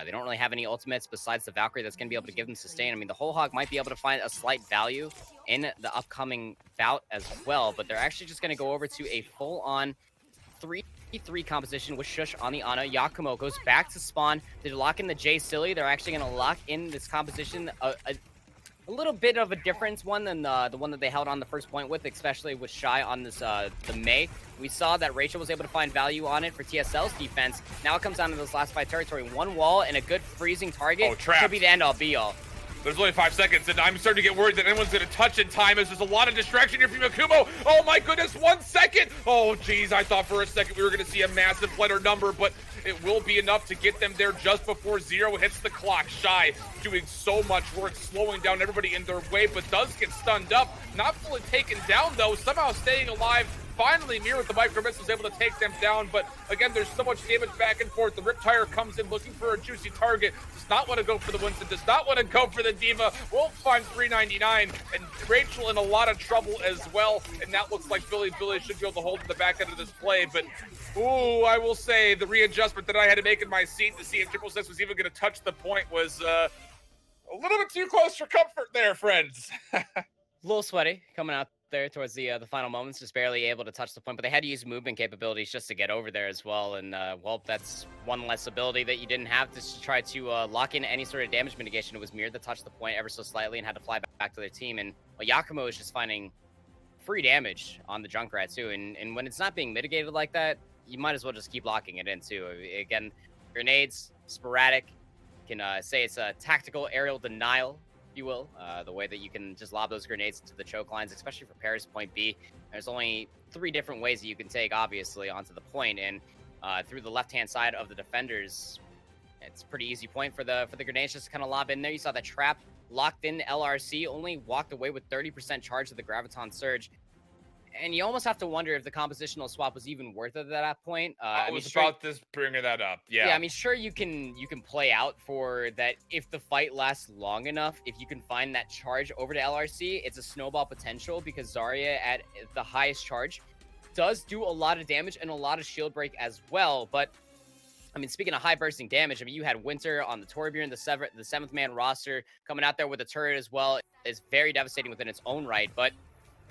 They don't really have any ultimates besides the Valkyrie that's going to be able to give them sustain. I mean, the whole hog might be able to find a slight value in the upcoming bout as well, but they're actually just going to go over to a full-on 3-3 composition with Shush on the Ana. Yakumo goes back to spawn. They lock in the J Silly. They're actually going to lock in this composition a little bit of a difference one than the one that they held on the first point with, especially with Shy on this the Mei. We saw that Rachel was able to find value on it for TSL's defense. Now it comes down to this last 5 territory. 1 wall and a good freezing target. Oh, trapped. Could be the end-all be-all. There's only 5 seconds, and I'm starting to get worried that anyone's going to touch in time as there's a lot of distraction here from Yakumo. Oh my goodness, 1 second! Oh geez, I thought for a second we were going to see a massive letter number, but it will be enough to get them there just before 0 hits the clock. Shy doing so much work, slowing down everybody in their way, but does get stunned up. Not fully taken down though, somehow staying alive. Finally, Mir with the micro miss was able to take them down, but again, there's so much damage back and forth. The Riptire comes in looking for a juicy target, does not want to go for the Winston, does not want to go for the D.Va, won't find 399, and Rachel in a lot of trouble as well, and that looks like Bilibili should be able to hold in the back end of this play, but ooh, I will say the readjustment that I had to make in my seat to see if 666 was even going to touch the point was a little bit too close for comfort there, friends. A little sweaty coming out there towards the final moments, just barely able to touch the point, but they had to use movement capabilities just to get over there as well, and well, that's one less ability that you didn't have to try to lock in any sort of damage mitigation. It was Mir that touched the point ever so slightly and had to fly back to their team, and well, Yakumo is just finding free damage on the Junkrat too, and when it's not being mitigated like that, you might as well just keep locking it in too. Again, grenades, sporadic, you can say it's a tactical aerial denial, you will, the way that you can just lob those grenades into the choke lines, especially for Paris point B. There's only 3 different ways that you can take, obviously, onto the point, and through the left-hand side of the defenders, it's a pretty easy point for the grenades just to kind of lob in there. You saw that trap locked in. LRC only walked away with 30% charge of the Graviton Surge, and you almost have to wonder if the compositional swap was even worth it at that point. I was about to bring that up. Yeah, I mean, sure, you can play out for that if the fight lasts long enough. If you can find that charge over to LRC, it's a snowball potential because Zarya at the highest charge does do a lot of damage and a lot of shield break as well. But I mean, speaking of high bursting damage, I mean, you had Winter on the Torbjorn, the 7th man roster coming out there with a turret as well. Is very devastating within its own right, but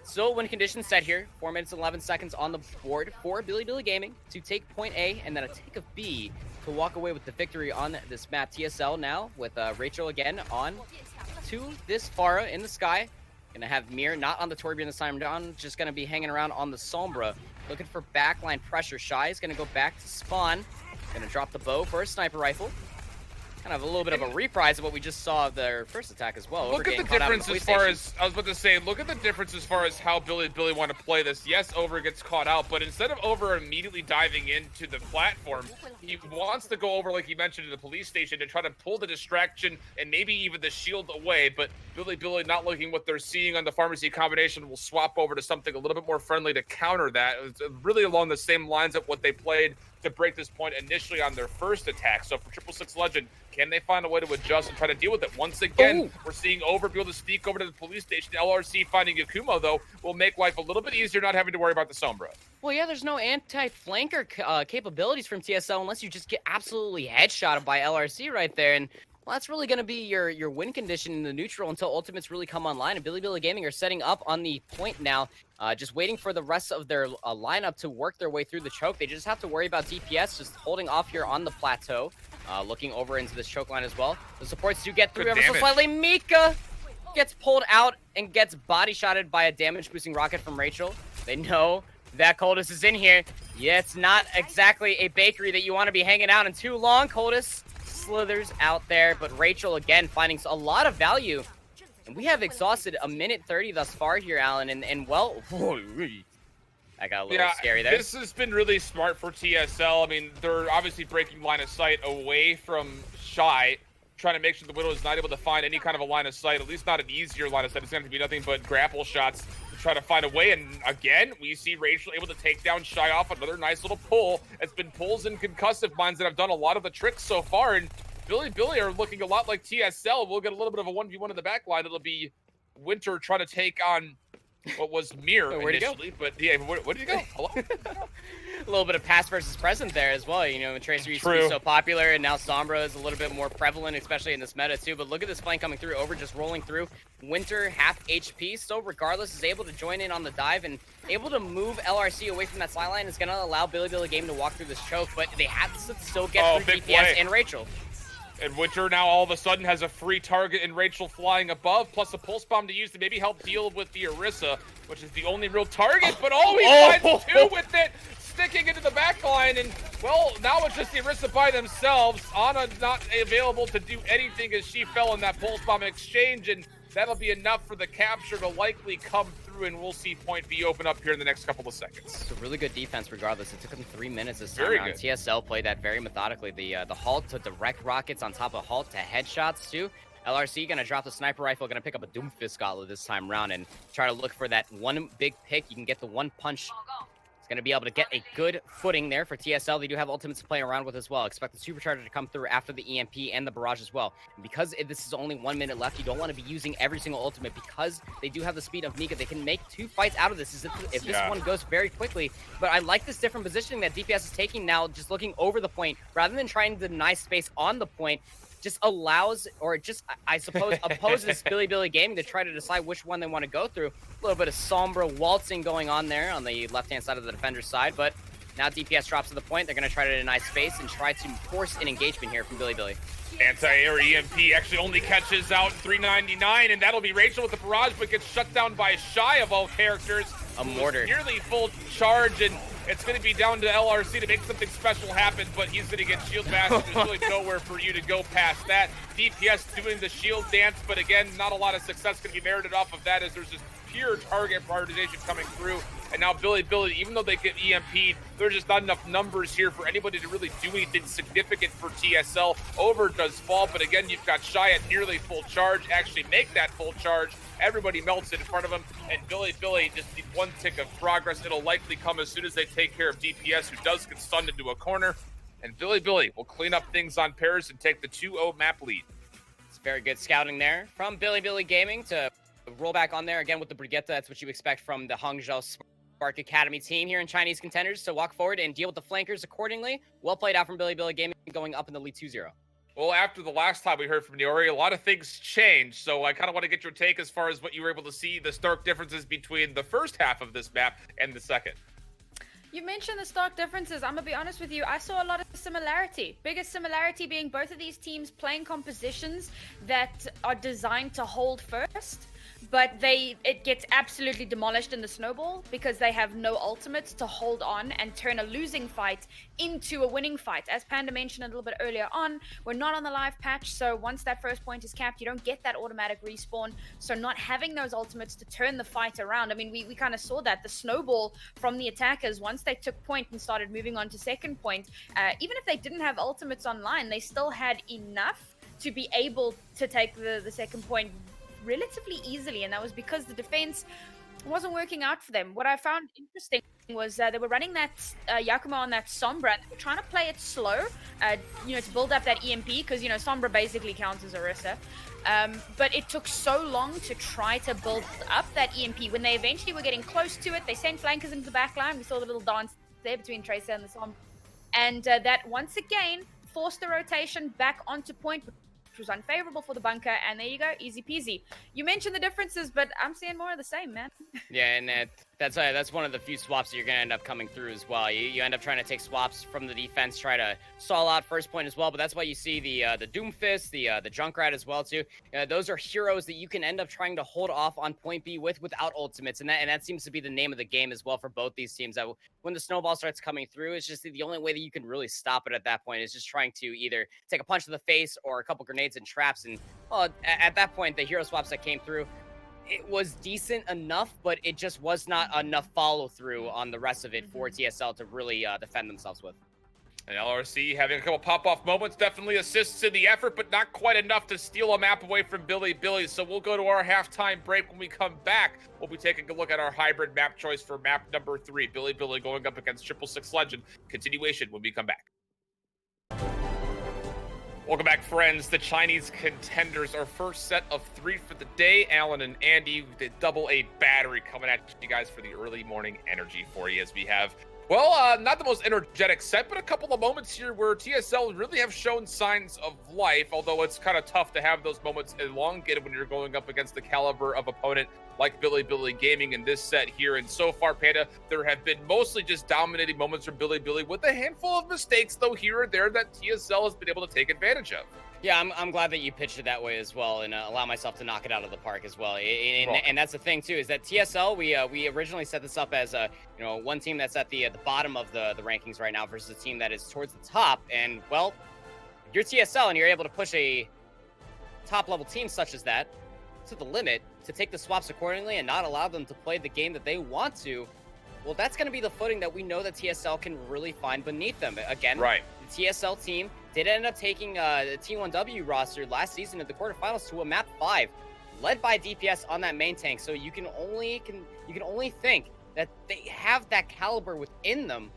still, win conditions set here. 4 minutes and 11 seconds on the board for Bilibili Gaming to take point A and then a take of B to walk away with the victory on this map. TSL now with Rachel again on to this Pharah in the sky. Gonna have Mir not on the Torbjorn this time down, just gonna be hanging around on the Sombra. Looking for backline pressure. Shy is gonna go back to spawn. Gonna drop the bow for a sniper rifle. Kind of a little bit of a reprise of what we just saw of their first attack as well. Look at the difference as far as, I was about to say, look at the difference as far as how Bilibili want to play this. Yes, Over gets caught out, but instead of Over immediately diving into the platform, he wants to go over, like he mentioned, to the police station to try to pull the distraction and maybe even the shield away, but Bilibili not looking what they're seeing on the pharmacy combination will swap over to something a little bit more friendly to counter that. It's really along the same lines of what they played to break this point initially on their first attack. So for 666 Legend, can they find a way to adjust and try to deal with it? Once again, we're seeing Over be able to sneak over to the police station. LRC finding Yakumo, though, will make life a little bit easier not having to worry about the Sombra. Well, yeah, there's no anti-flanker capabilities from TSL unless you just get absolutely headshotted by LRC right there. And well, that's really going to be your win condition in the neutral until ultimates really come online. And Bilibili Gaming are setting up on the point now, just waiting for the rest of their lineup to work their way through the choke. They just have to worry about DPS just holding off here on the plateau, looking over into this choke line as well. The supports do get through ever so slightly. Mika gets pulled out and gets body shotted by a damage boosting rocket from Rachel. They know that Coldus is in here. Yeah, it's not exactly a bakery that you want to be hanging out in too long. Coldus slithers out there, but Rachel again finding a lot of value. And we have exhausted a minute 30 thus far here, Alan, and well, I got a little scary there. This has been really smart for TSL. I mean, they're obviously breaking line of sight away from Shy, trying to make sure the Widow is not able to find any kind of a line of sight, at least not an easier line of sight. It's going to be nothing but grapple shots to try to find a way. And again, we see Rachel able to take down Shy off another nice little pull. It's been pulls and concussive mines that have done a lot of the tricks so far. And Bilibili are looking a lot like TSL. We'll get a little bit of a 1v1 in the back line. It'll be Winter trying to take on what was Mir initially, but yeah, where did you go? Hello? A little bit of past versus present there as well. You know, when Tracer used to be so popular, and now Sombra is a little bit more prevalent, especially in this meta too. But look at this flank coming through. Over just rolling through. Winter half HP, so regardless is able to join in on the dive and able to move LRC away from that sideline. Is going to allow Bilibili Gaming to walk through this choke, but they have to still get through DPS and Rachel. And Winter now all of a sudden has a free target in Rachel flying above, plus a pulse bomb to use to maybe help deal with the Orisa, which is the only real target, but he finds two with it, sticking into the back line, and well, now it's just the Orisa by themselves. Ana not available to do anything as she fell in that pulse bomb exchange, and that'll be enough for the capture to likely come through, and we'll see point B open up here in the next couple of seconds. It's a really good defense regardless. It took them 3 minutes this time around. TSL played that very methodically. The halt to direct rockets on top of halt to headshots too. LRC gonna drop the sniper rifle, gonna pick up a Doomfist Gauntlet this time around and try to look for that one big pick. You can get the one punch. It's going to be able to get a good footing there for TSL. They do have ultimates to play around with as well. Expect the supercharger to come through after the EMP and the barrage as well. And because this is only 1 minute left, you don't want to be using every single ultimate because they do have the speed of Mika. They can make 2 fights out of this if this one goes very quickly. But I like this different positioning that DPS is taking now, just looking over the point rather than trying to deny space on the point. Just allows, or just, I suppose, opposes Bilibili Gaming to try to decide which one they want to go through. A little bit of Sombra waltzing going on there on the left-hand side of the defender's side, but now DPS drops to the point. They're going to try to deny space and try to force an engagement here from Bilibili. Anti-air EMP actually only catches out 399, and that'll be Rachel with the barrage, but gets shut down by Shy of all characters. A mortar. Nearly full charge, and it's going to be down to LRC to make something special happen, but he's going to get shield bashed. There's really nowhere for you to go past that. DPS doing the shield dance, but again, not a lot of success going to be merited off of that as there's just pure target prioritization coming through. And now Bilibili, even though they get EMP'd, there's just not enough numbers here for anybody to really do anything significant for TSL. Over does fall, but again, you've got Shy at nearly full charge, actually make that full charge. Everybody melts it in front of him, and Bilibili just needs one tick of progress. It'll likely come as soon as they take care of DPS, who does get stunned into a corner. And Bilibili will clean up things on Paris and take the 2-0 map lead. It's very good scouting there from Bilibili Gaming to roll back on there again with the Brigitte. That's what you expect from the Hangzhou Spark Academy team here in Chinese Contenders. So walk forward and deal with the flankers accordingly. Well played out from Bilibili Gaming, going up in the lead 2-0. Well, after the last time we heard from Naori, a lot of things changed. So I kind of want to get your take as far as what you were able to see, the stark differences between the first half of this map and the second. You mentioned the stark differences. I'm going to be honest with you. I saw a lot of similarity. Biggest similarity being both of these teams playing compositions that are designed to hold first. but it gets absolutely demolished in the snowball because they have no ultimates to hold on and turn a losing fight into a winning fight. As Panda mentioned a little bit earlier on, we're not on the live patch, so once that first point is capped, you don't get that automatic respawn. So not having those ultimates to turn the fight around, I mean, we kind of saw that the snowball from the attackers, once they took point and started moving on to second point, even if they didn't have ultimates online, they still had enough to be able to take the second point relatively easily, and that was because the defense wasn't working out for them. What I found interesting was they were running that Yakumo on that Sombra, and they were trying to play it slow, to build up that EMP, because, Sombra basically counts as Orisa. But it took so long to try to build up that EMP. When they eventually were getting close to it, they sent flankers into the back line. We saw the little dance there between Tracer and the Sombra. And that, once again, forced the rotation back onto point, which was unfavorable for the bunker, and there you go, easy peasy. You mentioned the differences, but I'm seeing more of the same, man. Yeah, and that's one of the few swaps that you're going to end up coming through as well. You end up trying to take swaps from the defense, try to stall out first point as well, but that's why you see the Doomfist, the Junkrat as well too. Those are heroes that you can end up trying to hold off on point B without ultimates, and that seems to be the name of the game as well for both these teams. That when the snowball starts coming through, it's just the only way that you can really stop it at that point is just trying to either take a punch to the face or a couple grenades and traps, and well, at that point, the hero swaps that came through, it was decent enough, but it just was not enough follow through on the rest of it for TSL to really defend themselves with. And LRC having a couple pop-off moments definitely assists in the effort, but not quite enough to steal a map away from Bilibili. So we'll go to our halftime break. When we come back, we'll be taking a look at our hybrid map choice for map number 3. Bilibili going up against 666 Legend. Continuation when we come back. Welcome back, friends. The Chinese Contenders, our first set of 3 for the day. Alan and Andy, the double A battery coming at you guys for the early morning energy for you as we have, well, not the most energetic set, but a couple of moments here where TSL really have shown signs of life, although it's kind of tough to have those moments elongated when you're going up against the caliber of opponent like Bilibili Gaming in this set here. And so far, Panda, there have been mostly just dominating moments from Bilibili with a handful of mistakes, though, here and there that TSL has been able to take advantage of. Yeah, I'm glad that you pitched it that way as well, and allow myself to knock it out of the park as well. And that's the thing too, is that TSL, we originally set this up as one team that's at the bottom of the rankings right now versus a team that is towards the top. And well, if you're TSL and you're able to push a top level team such as that to the limit to take the swaps accordingly and not allow them to play the game that they want to, well, that's going to be the footing that we know that TSL can really find beneath them. Again, right. The TSL team did end up taking the T1W roster last season at the quarterfinals to a map 5, led by DPS on that main tank. So you can only think that they have that caliber within them,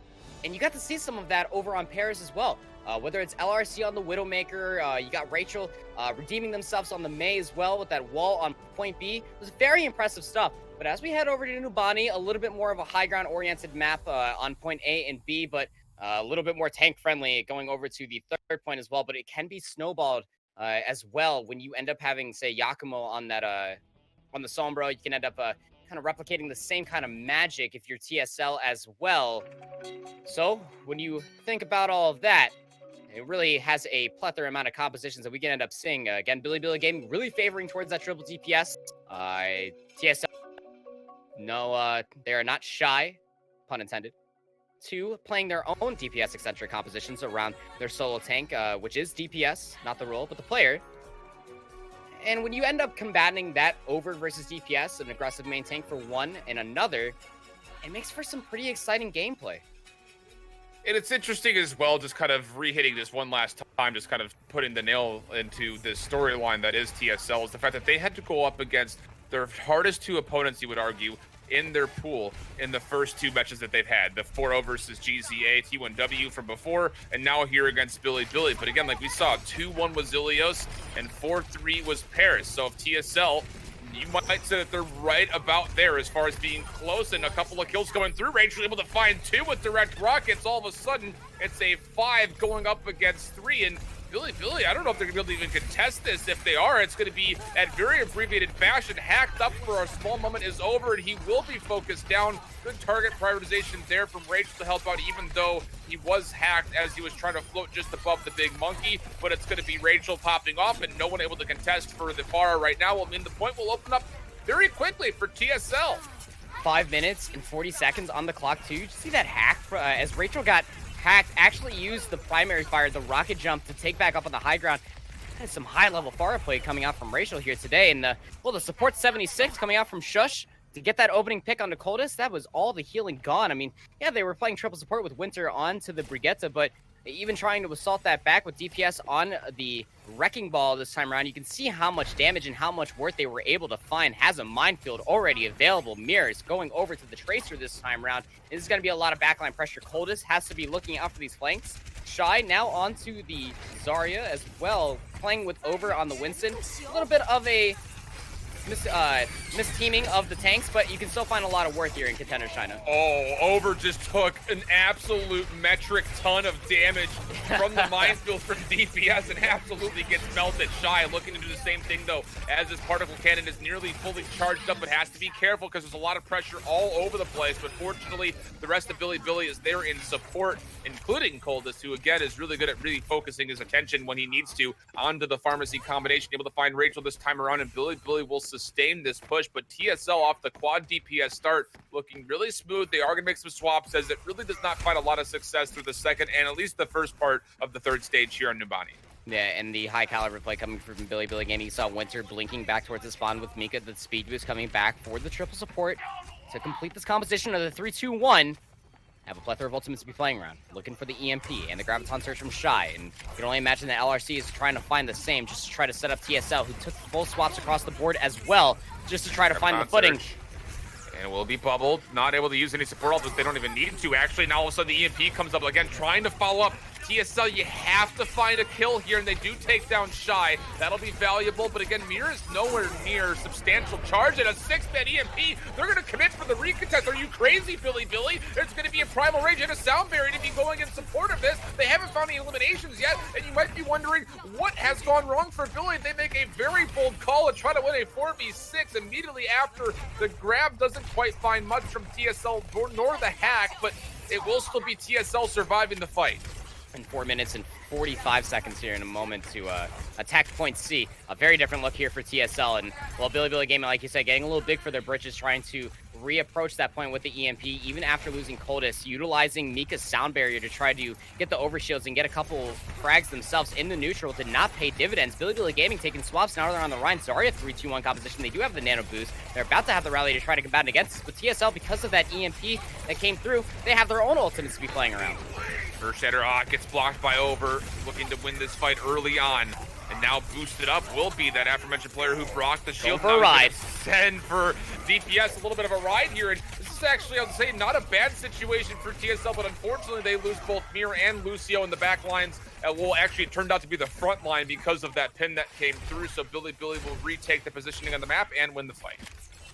and you got to see some of that over on Paris as well. Whether it's LRC on the Widowmaker, you got Rachel redeeming themselves on the May as well with that wall on point B. It was very impressive stuff. But as we head over to Nubani, a little bit more of a high ground oriented map on point A and B, but a little bit more tank friendly going over to the third point as well. But it can be snowballed as well when you end up having, say, Yakumo on that on the Sombra. You can end up kind of replicating the same kind of magic if you're TSL as well. So when you think about all of that, it really has a plethora amount of compositions that we can end up seeing. Again, Bilibili Gaming really favoring towards that triple DPS. TSL, no, they are not shy, pun intended, to playing their own DPS-eccentric compositions around their solo tank, which is DPS, not the role, but the player. And when you end up combating that over versus DPS, an aggressive main tank for one and another, it makes for some pretty exciting gameplay. And it's interesting as well, just kind of re-hitting this one last time, just kind of putting the nail into this storyline that is TSL, is the fact that they had to go up against their hardest 2 opponents, you would argue, in their pool in the first 2 matches that they've had. The 4-0 versus GZA, T1W from before, and now here against Bilibili. But again, like we saw, 2-1 was Zilios, and 4-3 was Paris. So if TSL, you might say that they're right about there as far as being close, and a couple of kills going through. Rachel able to find 2 with direct rockets. All of a sudden, it's a 5 going up against 3, and Bilibili, I don't know if they're going to be able to even contest this. If they are, it's going to be at very abbreviated fashion. Hacked up for a small moment is over, and he will be focused down. Good target prioritization there from Rachel to help out, even though he was hacked as he was trying to float just above the big monkey. But it's going to be Rachel popping off, and no one able to contest for the far right now. Well, I mean, the point will open up very quickly for TSL. 5 minutes and 40 seconds on the clock too. Did you see that hack? As Rachel got hacked, actually used the primary fire, the rocket jump, to take back up on the high ground. Had some high-level fire play coming out from Rachel here today, and the support 76 coming out from Shush to get that opening pick on Dakotas. That was all the healing gone. I mean, yeah, they were playing triple support with Winter onto the Brigitte, but even trying to assault that back with DPS on the Wrecking Ball this time around, you can see how much damage and how much worth they were able to find. Has a minefield already available. Mirrors going over to the Tracer this time around. This is going to be a lot of backline pressure. Coldest has to be looking out for these flanks. Shy now onto the Zarya as well, playing with Over on the Winston. A little bit of a misteaming of the tanks, but you can still find a lot of worth here in Contenders China. Oh, Over just took an absolute metric ton of damage from the minefield from DPS and absolutely gets melted. Shy looking to do the same thing though, as his particle cannon is nearly fully charged up, but has to be careful because there's a lot of pressure all over the place. But fortunately, the rest of Bilibili is there in support, including Coldest, who again is really good at really focusing his attention when he needs to onto the pharmacy combination, able to find Rachel this time around, and Bilibili will sustain this push. But TSL off the quad DPS start looking really smooth. They are going to make some swaps, as it really does not find a lot of success through the second and at least the first part of the third stage here on Numbani. Yeah, and the high caliber play coming from Bilibili again. You saw Winter blinking back towards the spawn with Mika. The speed boost coming back for the triple support to complete this composition of the 3-2-1. Have a plethora of ultimates to be playing around. Looking for the EMP and the Graviton Surge from Shy. And you can only imagine that LRC is trying to find the same, just to try to set up TSL, who took full swaps across the board as well, just to try to find the footing. Surge. And will be bubbled, not able to use any support ultimates. They don't even need to, actually. Now all of a sudden the EMP comes up again, trying to follow up. TSL, you have to find a kill here, and they do take down Shy. That'll be valuable, but again, Mir is nowhere near substantial charge, and a 6-man EMP. They're going to commit for the recontest. Are you crazy, Bilibili? There's going to be a Primal Rage and a Sound Barrier to be going in support of this. They haven't found any eliminations yet, and you might be wondering what has gone wrong for Billy. They make a very bold call and try to win a 4v6 immediately after the grab doesn't quite find much from TSL nor the hack, but it will still be TSL surviving the fight. In 4 minutes and 45 seconds here in a moment to attack point C. A very different look here for TSL. And while Bilibili Gaming, like you said, getting a little big for their britches, trying to reapproach that point with the EMP, even after losing Coldest, utilizing Mika's sound barrier to try to get the overshields and get a couple frags themselves in the neutral did not pay dividends. Bilibili Gaming taking swaps. Now they're on the Rhine. Zarya 3-2-1 composition. They do have the nano boost. They're about to have the rally to try to combat against this. But TSL, because of that EMP that came through, they have their own ultimates to be playing around. First header gets blocked by Over, looking to win this fight early on. And now boosted up will be that aforementioned player who blocked the shield. Go for a ride. Send for DPS, a little bit of a ride here. And this is actually, I would say, not a bad situation for TSL, but unfortunately they lose both Mir and Lucio in the back lines. Well, actually, it turned out to be the front line because of that pin that came through. So Bilibili will retake the positioning on the map and win the fight.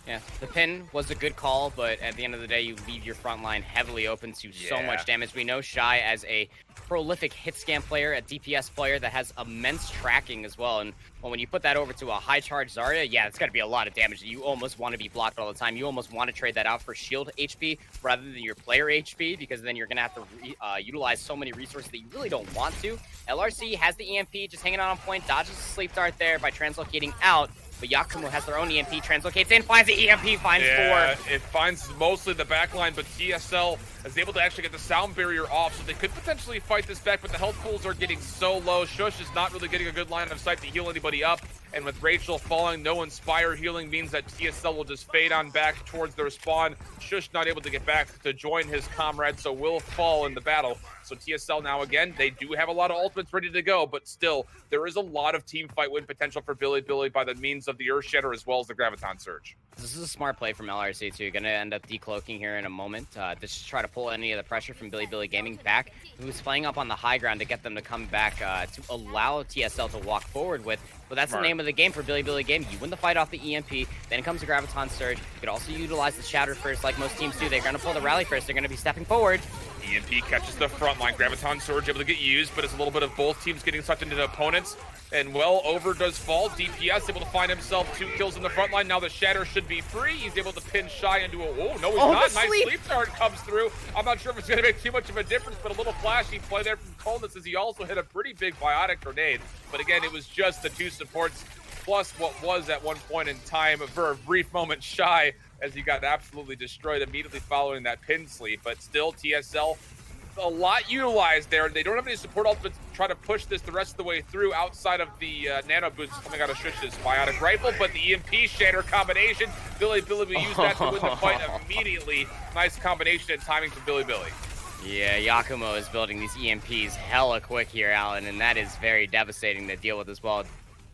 Yeah, the pin was a good call, but at the end of the day, you leave your front line heavily open to so much damage. We know Shy as a prolific hit scan player, a DPS player that has immense tracking as well. And when you put that over to a high charge Zarya, yeah, it's got to be a lot of damage. You almost want to be blocked all the time. You almost want to trade that out for shield HP rather than your player HP, because then you're going to have to utilize so many resources that you really don't want to. LRC has the EMP just hanging out on point, dodges the sleep dart there by translocating out. But Yakumo has their own EMP, translocates in, finds the EMP, finds 4. It finds mostly the backline, but TSL is able to actually get the sound barrier off, so they could potentially fight this back, but the health pools are getting so low. Shush is not really getting a good line of sight to heal anybody up, and with Rachel falling, no Inspire healing means that TSL will just fade on back towards their spawn. Shush not able to get back to join his comrade, so will fall in the battle. So TSL now, again, they do have a lot of ultimates ready to go, but still, there is a lot of team fight win potential for Bilibili by the means of the Earth Shatter as well as the Graviton Surge. This is a smart play from LRC too. Going to end up decloaking here in a moment. Just to try to pull any of the pressure from Bilibili Gaming back, who's playing up on the high ground to get them to come back to allow TSL to walk forward with. But that's the name of the game for Bilibili Gaming. You win the fight off the EMP, then comes the Graviton Surge. You could also utilize the Shatter first, like most teams do. They're going to pull the rally first. They're going to be stepping forward. EMP catches the front line. Graviton Surge able to get used, but it's a little bit of both teams getting sucked into the opponents. And well, Over does fall. DPS able to find himself 2 kills in the front line. Now the Shatter should be free. He's able to pin Shy into a... Oh, no, he's not. Nice sleep dart comes through. I'm not sure if it's going to make too much of a difference, but a little flashy play there from Collins as he also hit a pretty big biotic grenade. But again, it was just the 2 supports plus what was at one point in time for a brief moment Shy, as he got absolutely destroyed immediately following that pin sleep. But still, TSL, a lot utilized there. They don't have any support ultimates to try to push this the rest of the way through outside of the nano boosts coming out of Shush's biotic rifle, but the EMP shatter combination, Bilibili will use that to win the fight immediately. Nice combination and timing for Bilibili. Yeah, Yakumo is building these EMPs hella quick here, Alan, and that is very devastating to deal with as well.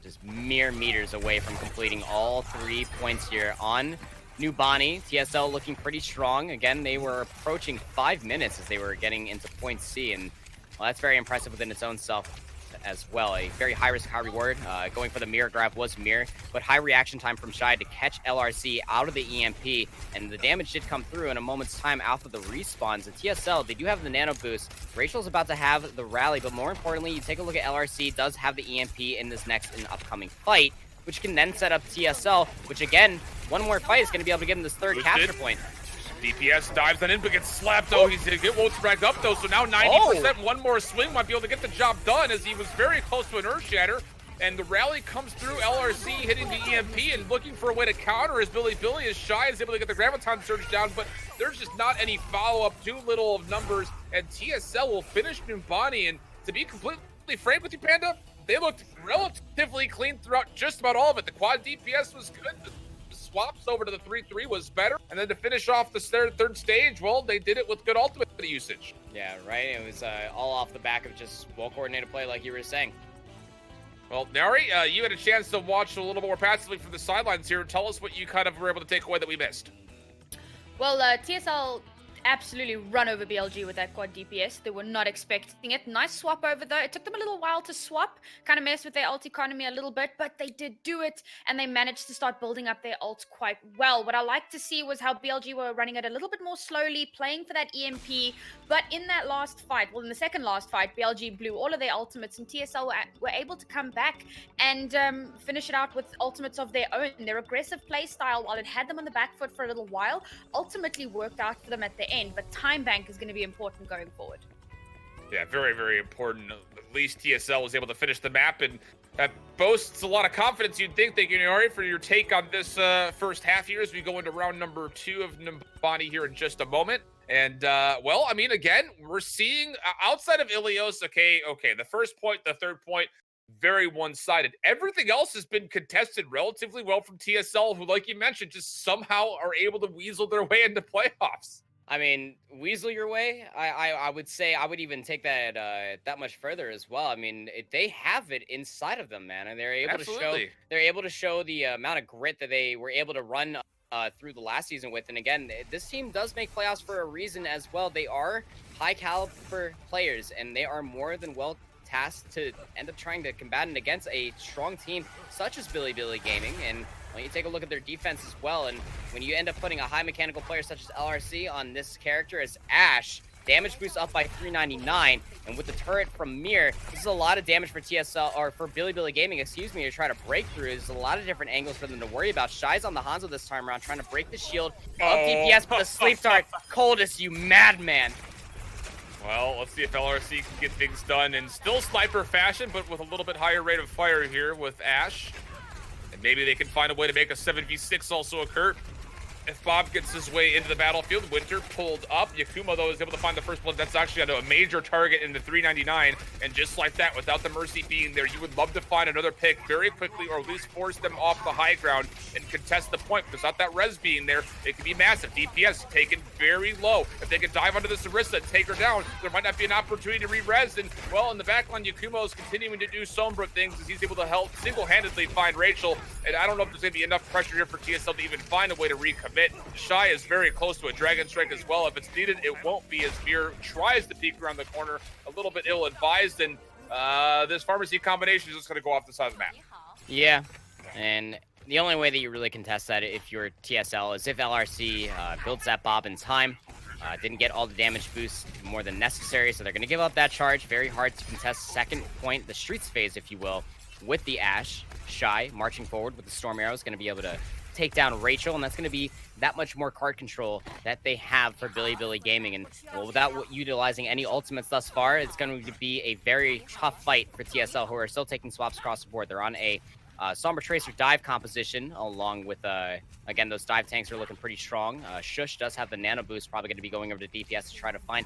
Just mere meters away from completing all 3 points here on New Bonnie. TSL looking pretty strong. Again, they were approaching 5 minutes as they were getting into point C, and well, that's very impressive within its own self as well. A very high risk, high reward. Going for the mirror grab was mirror, but high reaction time from Shy to catch LRC out of the EMP, and the damage did come through in a moment's time after the respawns. The TSL, they do have the nano boost. Rachel's about to have the rally, but more importantly, you take a look at LRC, does have the EMP in this next and upcoming fight, which can then set up TSL, which again, one more fight is going to be able to give him this third capture point. DPS dives on in, but gets slapped though. He's going to get Wolf's back up though, so now 90%, one more swing might be able to get the job done, as he was very close to an Earth Shatter. And the rally comes through, LRC hitting the EMP and looking for a way to counter as Bilibili is Shy, is able to get the Graviton Surge down, but there's just not any follow-up, too little of numbers, and TSL will finish Numbani. And to be completely frank with you, Panda, they looked relatively clean throughout just about all of it. The quad DPS was good. The swaps over to the 3-3 was better. And then to finish off the third stage, well, they did it with good ultimate usage. Yeah, right. It was all off the back of just well-coordinated play, like you were saying. Well, Naori, you had a chance to watch a little more passively from the sidelines here. Tell us what you kind of were able to take away that we missed. Well, TSL absolutely run over BLG with that quad DPS. They were not expecting it. Nice swap over though. It took them a little while to swap, kind of messed with their ult economy a little bit, but they did do it, and they managed to start building up their ult quite well. What I like to see was how BLG were running it a little bit more slowly, playing for that EMP, but in that last fight, well, in the second last fight, BLG blew all of their ultimates, and TSL were able to come back and finish it out with ultimates of their own. Their aggressive play style, while it had them on the back foot for a little while, ultimately worked out for them at the end, but time bank is going to be important going forward. Yeah, very, very important. At least TSL was able to finish the map, and that boasts a lot of confidence. You'd think, Naori, for your take on this first half here as we go into round number 2 of Numbani here in just a moment. And, well, I mean, again, we're seeing, outside of Ilios, okay, the first point, the third point, very one-sided. Everything else has been contested relatively well from TSL, who, like you mentioned, just somehow are able to weasel their way into playoffs. I mean, weasel your way. I would say I would even take that that much further as well. I mean, they have it inside of them, man, and they're able to show the amount of grit that they were able to run through the last season with. And again, this team does make playoffs for a reason as well. They are high caliber players, and they are more than well tasked to end up trying to combat it against a strong team such as Bilibili Gaming. And when you take a look at their defense as well, and when you end up putting a high mechanical player such as LRC on this character as Ash, damage boost up by 399, and with the turret from Mir, this is a lot of damage for TSL, or for Bilibili Gaming, excuse me, to try to break through. There's a lot of different angles for them to worry about. Shy's on the Hanzo this time around, trying to break the shield of DPS, but the sleep dart, Coldest, you madman. Well, let's see if LRC can get things done in still sniper fashion, but with a little bit higher rate of fire here with Ash. And maybe they can find a way to make a 7v6 also occur. If Bob gets his way into the battlefield, Winter pulled up. Yakumo, though, is able to find the first blood. That's actually a major target in the 399. And just like that, without the Mercy being there, you would love to find another pick very quickly, or at least force them off the high ground and contest the point. Because without that res being there, it could be massive. DPS taken very low. If they can dive onto this Sarissa and take her down, there might not be an opportunity to re-res. And, well, in the backline, Yakumo is continuing to do Sombra things as he's able to help single-handedly find Rachel. And I don't know if there's going to be enough pressure here for TSL to even find a way to recommit. Shy is very close to a Dragon Strike as well. If it's needed, it won't be, as Mir tries to peek around the corner, a little bit ill-advised, and this pharmacy combination is just going to go off the side of the map. Yeah, and the only way that you really contest that if you're TSL is if LRC builds that Bob in time, didn't get all the damage boosts more than necessary, so they're going to give up that charge. Very hard to contest second point, the Streets phase, if you will, with the Ash. Shy marching forward with the Storm Arrow is going to be able to take down Rachel, and that's going to be that much more card control that they have for Bilibili Gaming. And well, without utilizing any ultimates thus far, it's going to be a very tough fight for TSL, who are still taking swaps across the board. They're on a Sombra Tracer dive composition, along with, again, those dive tanks are looking pretty strong. Shush does have the nano boost, probably going to be going over to DPS to try to find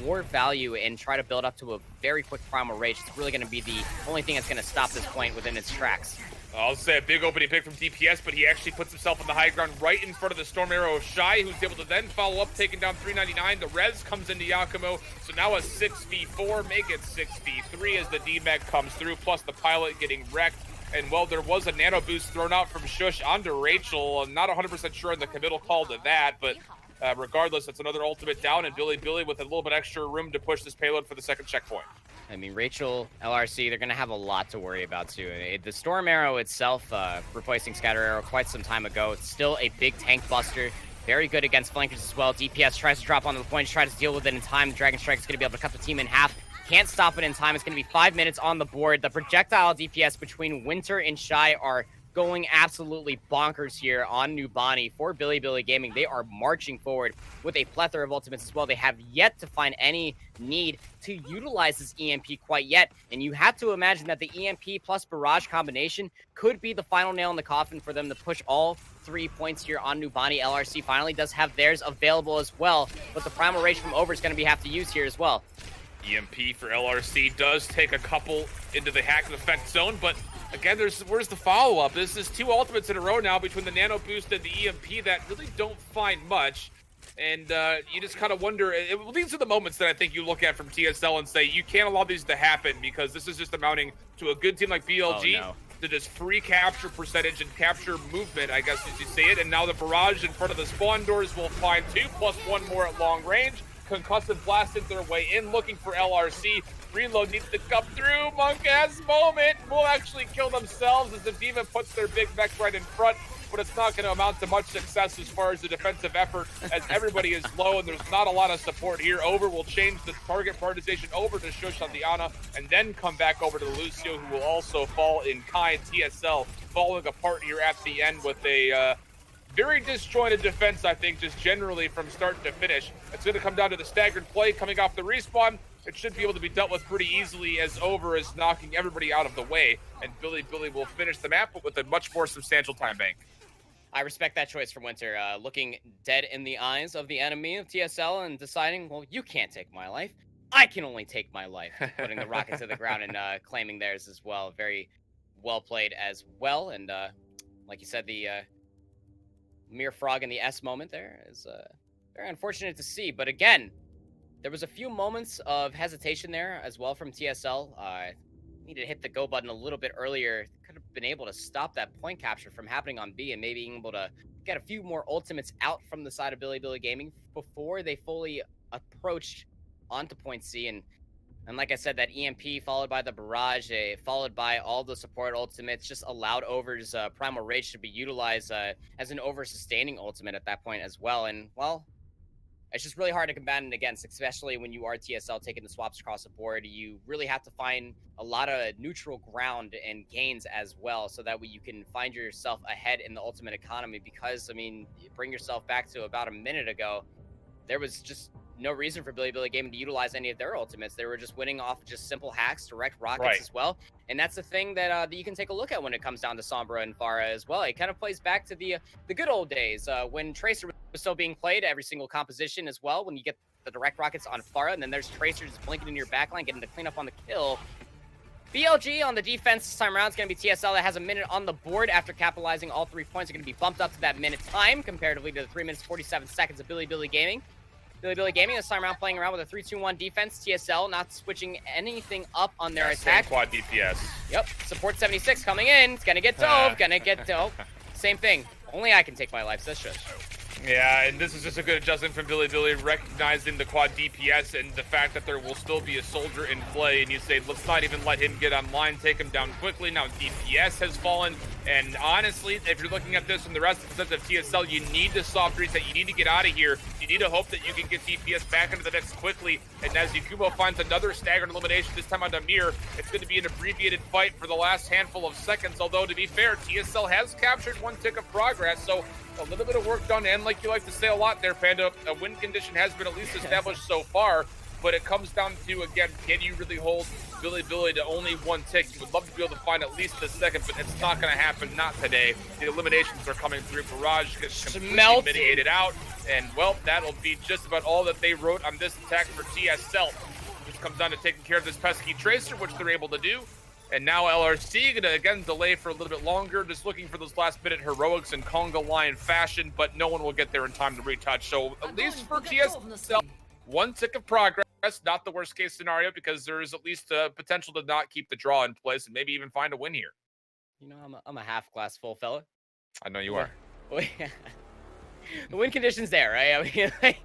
more value and try to build up to a very quick Primal Rage. It's really going to be the only thing that's going to stop this point within its tracks. I'll say a big opening pick from DPS, but he actually puts himself on the high ground right in front of the Storm Arrow of Shy, who's able to then follow up, taking down 399. The res comes into Yakumo, so now a 6v4, make it 6v3 as the D-Mag comes through, plus the pilot getting wrecked. And, well, there was a nano boost thrown out from Shush onto Rachel. I'm not 100% sure on the committal call to that, but regardless, it's another ultimate down, and Bilibili with a little bit extra room to push this payload for the second checkpoint. I mean, Rachel, LRC, they're going to have a lot to worry about, too. The Storm Arrow itself, replacing Scatter Arrow quite some time ago, it's still a big tank buster. Very good against flankers as well. DPS tries to drop onto the point, tries to deal with it in time. Dragon Strike is going to be able to cut the team in half. Can't stop it in time. It's going to be 5 minutes on the board. The projectile DPS between Winter and Shy are going absolutely bonkers here on Nubani for Bilibili Gaming. They are marching forward with a plethora of ultimates as well. They have yet to find any need to utilize this EMP quite yet, and you have to imagine that the EMP plus Barrage combination could be the final nail in the coffin for them to push all 3 points here on Nubani. LRC finally does have theirs available as well, but the Primal Rage from Over is going to have to use here as well. EMP for LRC does take a couple into the hack effect zone, but again, where's the follow-up? This is 2 ultimates in a row now between the nano boost and the EMP that really don't find much. And you just kind of wonder, these are the moments that I think you look at from TSL and say, you can't allow these to happen because this is just amounting to a good team like BLG. Oh, no. To just free capture percentage and capture movement, I guess as you say it. And now the barrage in front of the spawn doors will find 2 plus 1 more at long range. Concussive blasted their way in, looking for LRC. Reload needs to come through. Monk has moment. Will actually kill themselves as the Demon puts their big mech right in front, but it's not going to amount to much success as far as the defensive effort, as everybody is low and there's not a lot of support here. Over will change the target prioritization over to Shush on the Ana, and then come back over to Lucio, who will also fall in kind. TSL falling apart here at the end with a very disjointed defense, I think, just generally from start to finish. It's going to come down to the staggered play coming off the respawn. It should be able to be dealt with pretty easily as Over is knocking everybody out of the way, and Bilibili will finish the map, but with a much more substantial time bank. I respect that choice from Winter, looking dead in the eyes of the enemy of TSL and deciding, well, you can't take my life. I can only take my life. Putting the rocket to the ground and claiming theirs as well. Very well played as well. And like you said, the mere frog in the S moment there is very unfortunate to see. But again, there was a few moments of hesitation there as well from TSL. Needed to hit the go button a little bit earlier. Could have been able to stop that point capture from happening on B and maybe being able to get a few more ultimates out from the side of Bilibili Gaming before they fully approached onto point C. And like I said, that EMP followed by the barrage, followed by all the support ultimates, just allowed Over's Primal Rage to be utilized as an over-sustaining ultimate at that point as well. And, well, it's just really hard to combat it against, especially when you are TSL taking the swaps across the board. You really have to find a lot of neutral ground and gains as well, so that way you can find yourself ahead in the ultimate economy. Because, I mean, bring yourself back to about a minute ago, there was just no reason for Bilibili Gaming to utilize any of their ultimates. They were just winning off just simple hacks, direct rockets as well. And that's the thing that you can take a look at when it comes down to Sombra and Pharah as well. It kind of plays back to the good old days when Tracer was still being played every single composition as well. When you get the direct rockets on Pharah, and then there's Tracer just blinking in your backline, getting to clean up on the kill. BLG on the defense this time around is going to be TSL that has a minute on the board after capitalizing all 3 points. Are going to be bumped up to that minute time comparatively to the 3 minutes 47 seconds of Bilibili Gaming. Bilibili Gaming this time around playing around with a 3-2-1 defense. TSL not switching anything up on their attack. Same quad DPS. Yep. Support 76 coming in. It's gonna get dove. Gonna get dove. Same thing. Only I can take my life. Says Shush. Yeah, and this is just a good adjustment from Bilibili, recognizing the quad DPS and the fact that there will still be a soldier in play. And you say, let's not even let him get online, take him down quickly. Now DPS has fallen. And honestly, if you're looking at this from the rest of the sense of TSL, you need to soft reset. You need to get out of here. You need to hope that you can get DPS back into the mix quickly. And as Yakumo finds another staggered elimination, this time on Damir, it's going to be an abbreviated fight for the last handful of seconds. Although, to be fair, TSL has captured 1 tick of progress. So a little bit of work done. And like you like to say a lot there, Panda, a win condition has been at least established so far. but it comes down to, again, can you really hold Bilibili to only 1 tick? You would love to be able to find at least the second, but it's not going to happen, not today. The eliminations are coming through. Barrage gets completely mitigated out, and, well, that'll be just about all that they wrote on this attack for TSL. Just comes down to taking care of this pesky Tracer, which they're able to do. And now LRC going to, again, delay for a little bit longer, just looking for those last-minute heroics in Conga Lion fashion, but no one will get there in time to retouch. So at least for TSL, 1 tick of progress, not the worst-case scenario, because there is at least a potential to not keep the draw in place and maybe even find a win here. You know, I'm a half-glass full fella. I know you are. The win condition's there, right? I mean, like,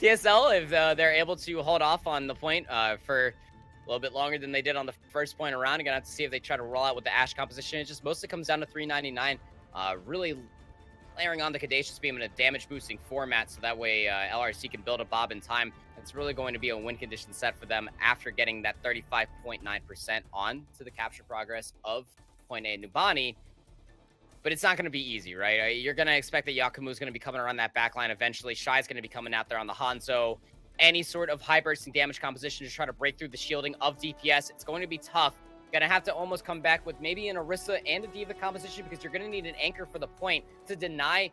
TSL, if they're able to hold off on the point for a little bit longer than they did on the first point around. You're gonna have to see if they try to roll out with the Ashe composition. It just mostly comes down to 399. Really layering on the Caduceus Beam in a damage boosting format, so that way LRC can build a Bob in time. It's really going to be a win condition set for them after getting that 35.9% on to the capture progress of point A Nubani. But it's not going to be easy, right? You're going to expect that Yakumo's going to be coming around that backline eventually. Shai's going to be coming out there on the Hanzo. Any sort of high bursting damage composition to try to break through the shielding of DPS. It's going to be tough. Gonna have to almost come back with maybe an Orisa and a Diva composition, because you're gonna need an anchor for the point to deny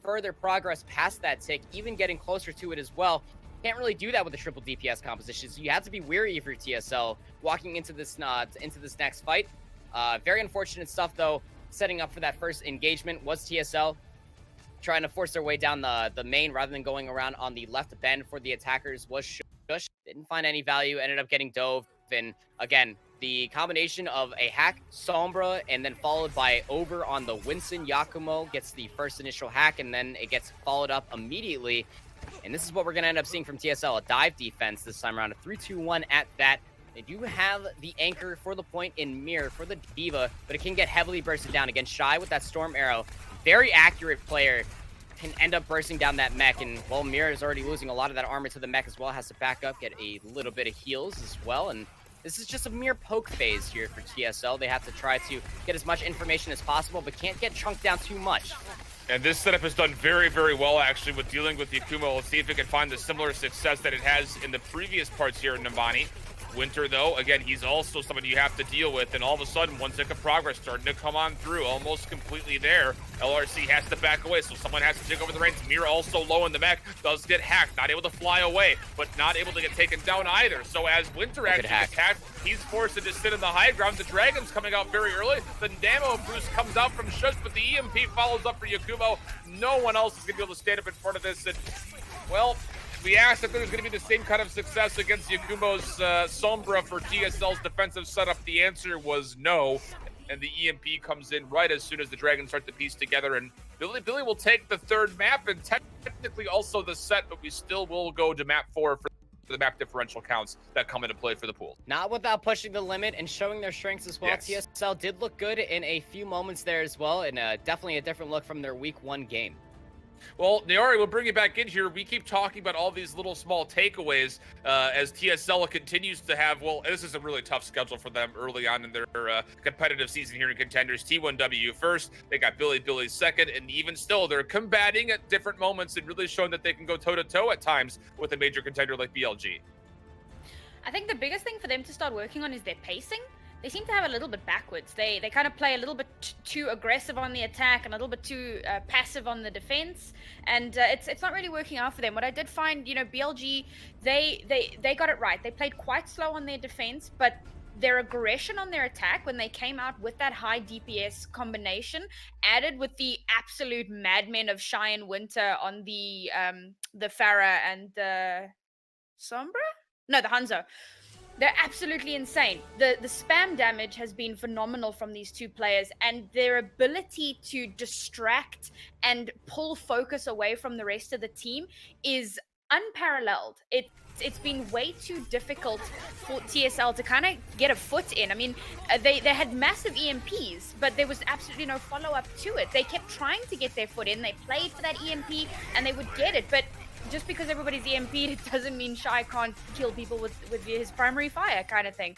further progress past that tick, even getting closer to it as well. Can't really do that with a triple DPS composition, so you have to be wary of your TSL walking into this next fight. Very unfortunate stuff though. Setting up for that first engagement was TSL. Trying to force their way down the main rather than going around on the left bend for the attackers was Shush. Didn't find any value, ended up getting dove. And again, the combination of a hack, Sombra, and then followed by over on the Winston, Yakumo gets the first initial hack, and then it gets followed up immediately. And this is what we're going to end up seeing from TSL, a dive defense this time around, a 3-2-1 at that. They do have the anchor for the point in Mirror for the Diva, but it can get heavily bursted down. Again, Shy with that Storm Arrow. Very accurate player, can end up bursting down that mech, and well, Mirror is already losing a lot of that armor to the mech as well, has to back up, get a little bit of heals as well, and this is just a mere poke phase here for TSL. They have to try to get as much information as possible, but can't get chunked down too much. And this setup has done very, very well, actually, with dealing with Yakumo. Let's see if it can find the similar success that it has in the previous parts here in Nubani. Winter, though, again, he's also somebody you have to deal with, and all of a sudden, 1 tick of progress starting to come on through, almost completely there. LRC has to back away, so someone has to take over the reins. Mir also low in the mech, does get hacked, not able to fly away, but not able to get taken down either. So as Winter actually gets hacked, he's forced to just sit in the high ground. The Dragon's coming out very early. The Nano boost comes out from Shush, but the EMP follows up for Yakumo. No one else is going to be able to stand up in front of this, and, well, we asked if there was going to be the same kind of success against Yakumo's Sombra for TSL's defensive setup. The answer was no, and the EMP comes in right as soon as the Dragons start to piece together, and Bilibili will take the third map, and technically also the set, but we still will go to map 4 for the map differential counts that come into play for the pool. Not without pushing the limit and showing their strengths as well. Yes. TSL did look good in a few moments there as well, and definitely a different look from their week 1 game. Well, Naori, we'll bring you back in here. We keep talking about all these little small takeaways as TSL continues to have, well, this is a really tough schedule for them early on in their competitive season here in Contenders. T1W first, they got Bilibili second, and even still, they're combating at different moments and really showing that they can go toe-to-toe at times with a major contender like BLG. I think the biggest thing for them to start working on is their pacing. They seem to have a little bit backwards. They kind of play a little bit too aggressive on the attack and a little bit too passive on the defense, and it's not really working out for them. What I did find, you know, BLG, they got it right. They played quite slow on their defense, but their aggression on their attack when they came out with that high DPS combination, added with the absolute madmen of Shy and Winter on the Pharah and the Sombra? No, the Hanzo. They're absolutely insane. The spam damage has been phenomenal from these two players, and their ability to distract and pull focus away from the rest of the team is unparalleled. It's been way too difficult for TSL to kind of get a foot in. I mean, they had massive EMPs, but there was absolutely no follow-up to it. They kept trying to get their foot in. They played for that EMP, and they would get it, but just because everybody's EMP'd, it doesn't mean Shy can't kill people with his primary fire kind of thing.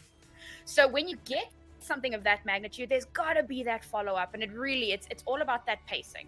So when you get something of that magnitude, there's got to be that follow-up, and it's all about that pacing.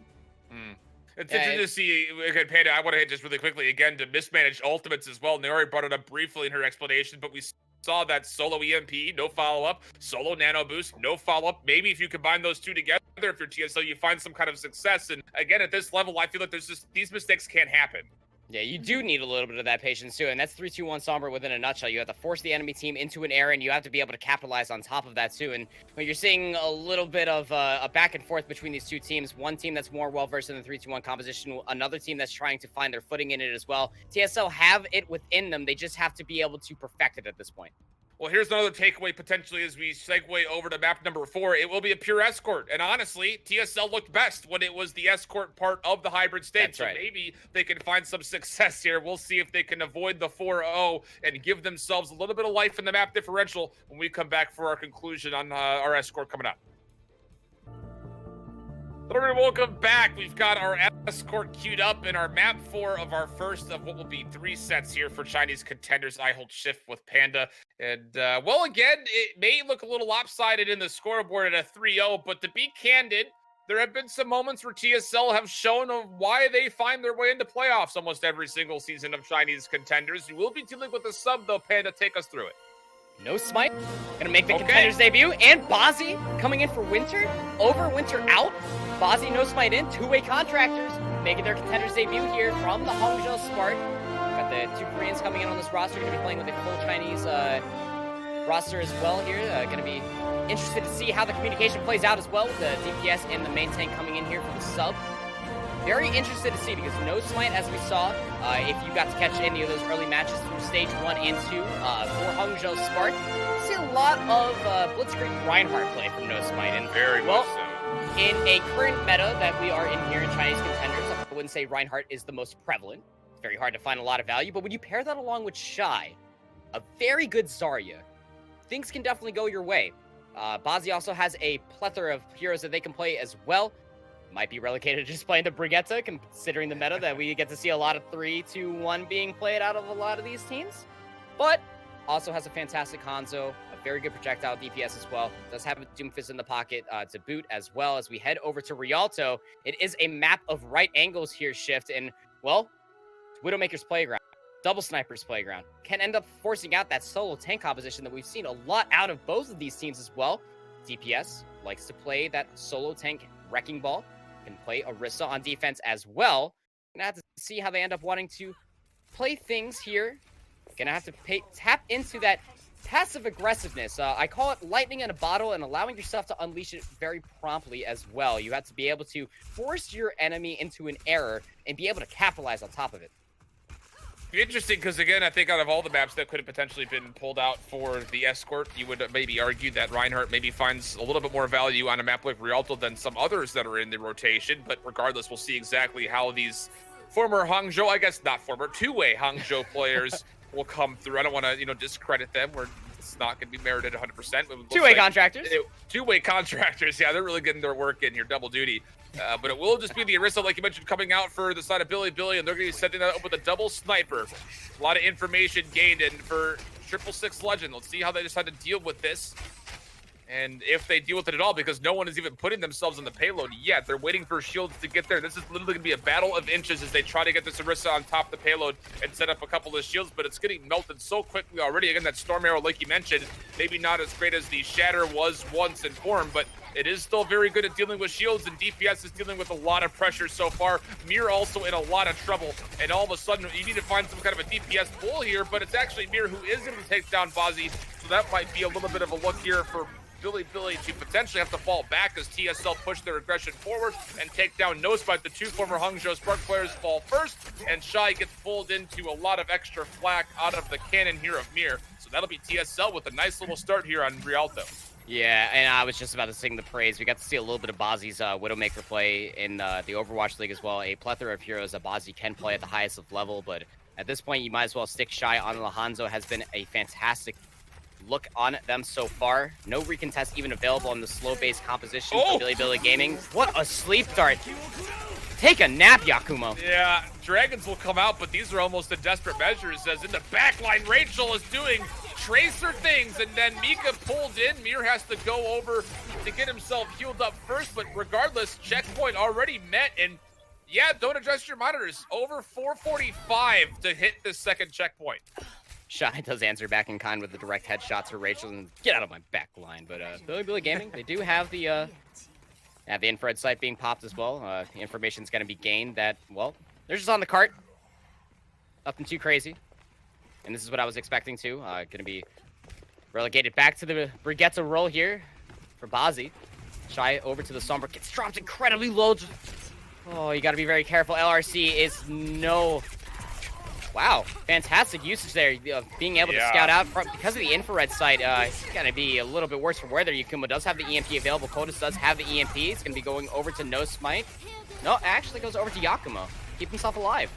It's interesting to see, again, Panda, I want to hit just really quickly, again, to mismanage ultimates as well. Naori brought it up briefly in her explanation, but we saw that solo EMP, no follow-up, solo nano boost, no follow-up. Maybe if you combine those two together, if you're TSL, you find some kind of success. And again, at this level, I feel like there's just, these mistakes can't happen. Yeah, you do need a little bit of that patience too, and that's 3-2-1 Sombra within a nutshell. You have to force the enemy team into an error, and you have to be able to capitalize on top of that too. And when you're seeing a little bit of a back and forth between these two teams, one team that's more well-versed in the 3-2-1 composition, another team that's trying to find their footing in it as well. TSL have it within them. They just have to be able to perfect it at this point. Well, here's another takeaway potentially as we segue over to map number 4. It will be a pure escort. And honestly, TSL looked best when it was the escort part of the hybrid stage. That's right. So maybe they can find some success here. We'll see if they can avoid the 4-0 and give themselves a little bit of life in the map differential when we come back for our conclusion on our escort coming up. Welcome back. We've got our escort queued up in our map 4 of our first of what will be 3 sets here for Chinese Contenders. IHOLDSHIFT with Panda. And, well, again, it may look a little lopsided in the scoreboard at a 3-0, but to be candid, there have been some moments where TSL have shown of why they find their way into playoffs almost every single season of Chinese Contenders. You will be dealing with a sub, though, Panda. Take us through it. No Smite, gonna make the Contenders debut, and Bozzy coming in for Winter, over Winter out, Bozzy no Smite in, two-way contractors, making their Contenders debut here from the Hangzhou Spark. Got the 2 Koreans coming in on this roster, gonna be playing with a full Chinese roster as well here. Gonna be interested to see how the communication plays out as well, with the DPS and the main tank coming in here for the sub. Very interested to see, because no Smite, as we saw, if you got to catch any of those early matches through stage 1 and 2 for Hangzhou Spark, you see a lot of Blitzkrieg Reinhardt play from no Smite. And Very well so. In a current meta that we are in here in Chinese Contenders, I wouldn't say Reinhardt is the most prevalent. It's very hard to find a lot of value, but when you pair that along with Shy, a very good Zarya, things can definitely go your way. Bozzy also has a plethora of heroes that they can play as well. Might be relegated to just playing the Brigitte, considering the meta that we get to see a lot of 3-2-1 being played out of a lot of these teams. But also has a fantastic Hanzo, a very good projectile DPS as well. Does have a Doomfist in the pocket to boot as well. As we head over to Rialto, it is a map of right angles here, Shift, and, well, Widowmaker's playground, Double Sniper's playground, can end up forcing out that solo tank composition that we've seen a lot out of both of these teams as well. DPS likes to play that solo tank wrecking ball, can play Orisa on defense as well. Gonna have to see how they end up wanting to play things here. Gonna have to tap into that passive aggressiveness. I call it lightning in a bottle, and allowing yourself to unleash it very promptly as well. You have to be able to force your enemy into an error and be able to capitalize on top of it. Interesting, because again, I think out of all the maps that could have potentially been pulled out for the escort, you would maybe argue that Reinhardt maybe finds a little bit more value on a map like Rialto than some others that are in the rotation. But regardless, we'll see exactly how these former Hangzhou, I guess not former, two-way Hangzhou players will come through. I don't want to, discredit them. It's not going to be merited 100%. Two-way contractors. Two-way contractors. Yeah, they're really getting their work in here, double duty. But it will just be the Orisa, like you mentioned, coming out for the side of Bilibili, and they're going to be setting that up with a double sniper. A lot of information gained, and for 666 Legend, let's see how they decide to deal with this. And if they deal with it at all, because no one is even putting themselves on the payload yet. They're waiting for shields to get there. This is literally going to be a battle of inches as they try to get this Orisa on top of the payload and set up a couple of shields, but it's getting melted so quickly already. Again, that Storm Arrow, like you mentioned, maybe not as great as the Shatter was once in form, but it is still very good at dealing with shields, and DPS is dealing with a lot of pressure so far. Mir also in a lot of trouble, and all of a sudden, you need to find some kind of a DPS pull here, but it's actually Mir who is going to take down Bozzy, so that might be a little bit of a look here for Bilibili to potentially have to fall back as TSL push their aggression forward and take down Nosebite. The two former Hangzhou Spark players fall first, and Shy gets pulled into a lot of extra flak out of the cannon here of Mir. So that'll be TSL with a nice little start here on Rialto. Yeah, and I was just about to sing the praise. We got to see a little bit of Bozzy's Widowmaker play in the Overwatch League as well. A plethora of heroes that Bozzy can play at the highest of level, but at this point, you might as well stick Shy on the Hanzo. Has been a fantastic look on them so far. No recontest even available on the slow-based composition for Bilibili Gaming. What a sleep dart. Take a nap, Yakumo. Yeah, Dragons will come out, but these are almost the desperate measures, as in the backline, Rachel is doing Tracer things, and then Mika pulled in. Mir has to go over to get himself healed up first, but regardless, checkpoint already met, and Yeah, don't adjust your monitors. Over 445 to hit the second checkpoint. Shy does answer back in kind with the direct headshots for Rachel and get out of my back line. But Bilibili Gaming, they do have the infrared sight being popped as well. Information's going to be gained that, well, they're just on the cart. Nothing too crazy. And this is what I was expecting too. Going to be relegated back to the Brigitte role here for Bazzi. Shy over to the Sombra. Gets dropped incredibly low. Oh, you got to be very careful. LRC is no... Wow, fantastic usage there. Being able to scout out from because of the infrared sight. It's going to be a little bit worse for weather. Yakumo does have the EMP available. Kodas does have the EMP. It's going to be going over to No Smite. No, actually goes over to Yakumo. Keep himself alive.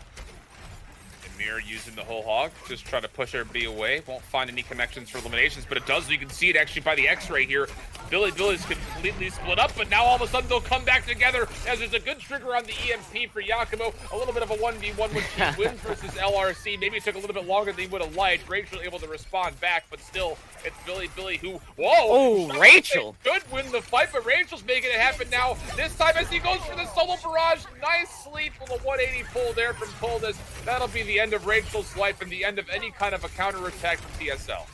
Mir using the whole hog, just trying to push everybody away. Won't find any connections for eliminations, but it does. You can see it actually by the X-ray here. Billy's completely split up, but now all of a sudden they'll come back together as there's a good trigger on the EMP for Yakumo. A little bit of a 1v1 when she wins versus LRC. Maybe it took a little bit longer than he would have liked. Rachel able to respond back, but still, it's Billy who, whoa! Oh, Rachel! Could win the fight, but Rachel's making it happen now. This time as he goes for the solo barrage. Nice sleep with a 180 pull there from Coldus. That'll be the end of Rachel's life and the end of any kind of a counterattack from TSL.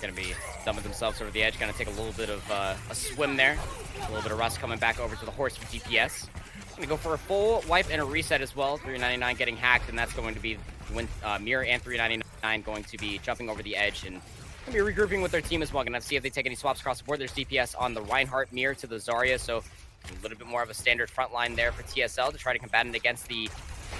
Going to be done with themselves over the edge. Going to take a little bit of a swim there. A little bit of rust coming back over to the horse for DPS. Going to go for a full wipe and a reset as well. 399 getting hacked, and that's going to be when Mirror and 399 going to be jumping over the edge and going to be regrouping with their team as well. Going to see if they take any swaps across the board. There's DPS on the Reinhardt, Mirror to the Zarya, so a little bit more of a standard front line there for TSL to try to combat it against the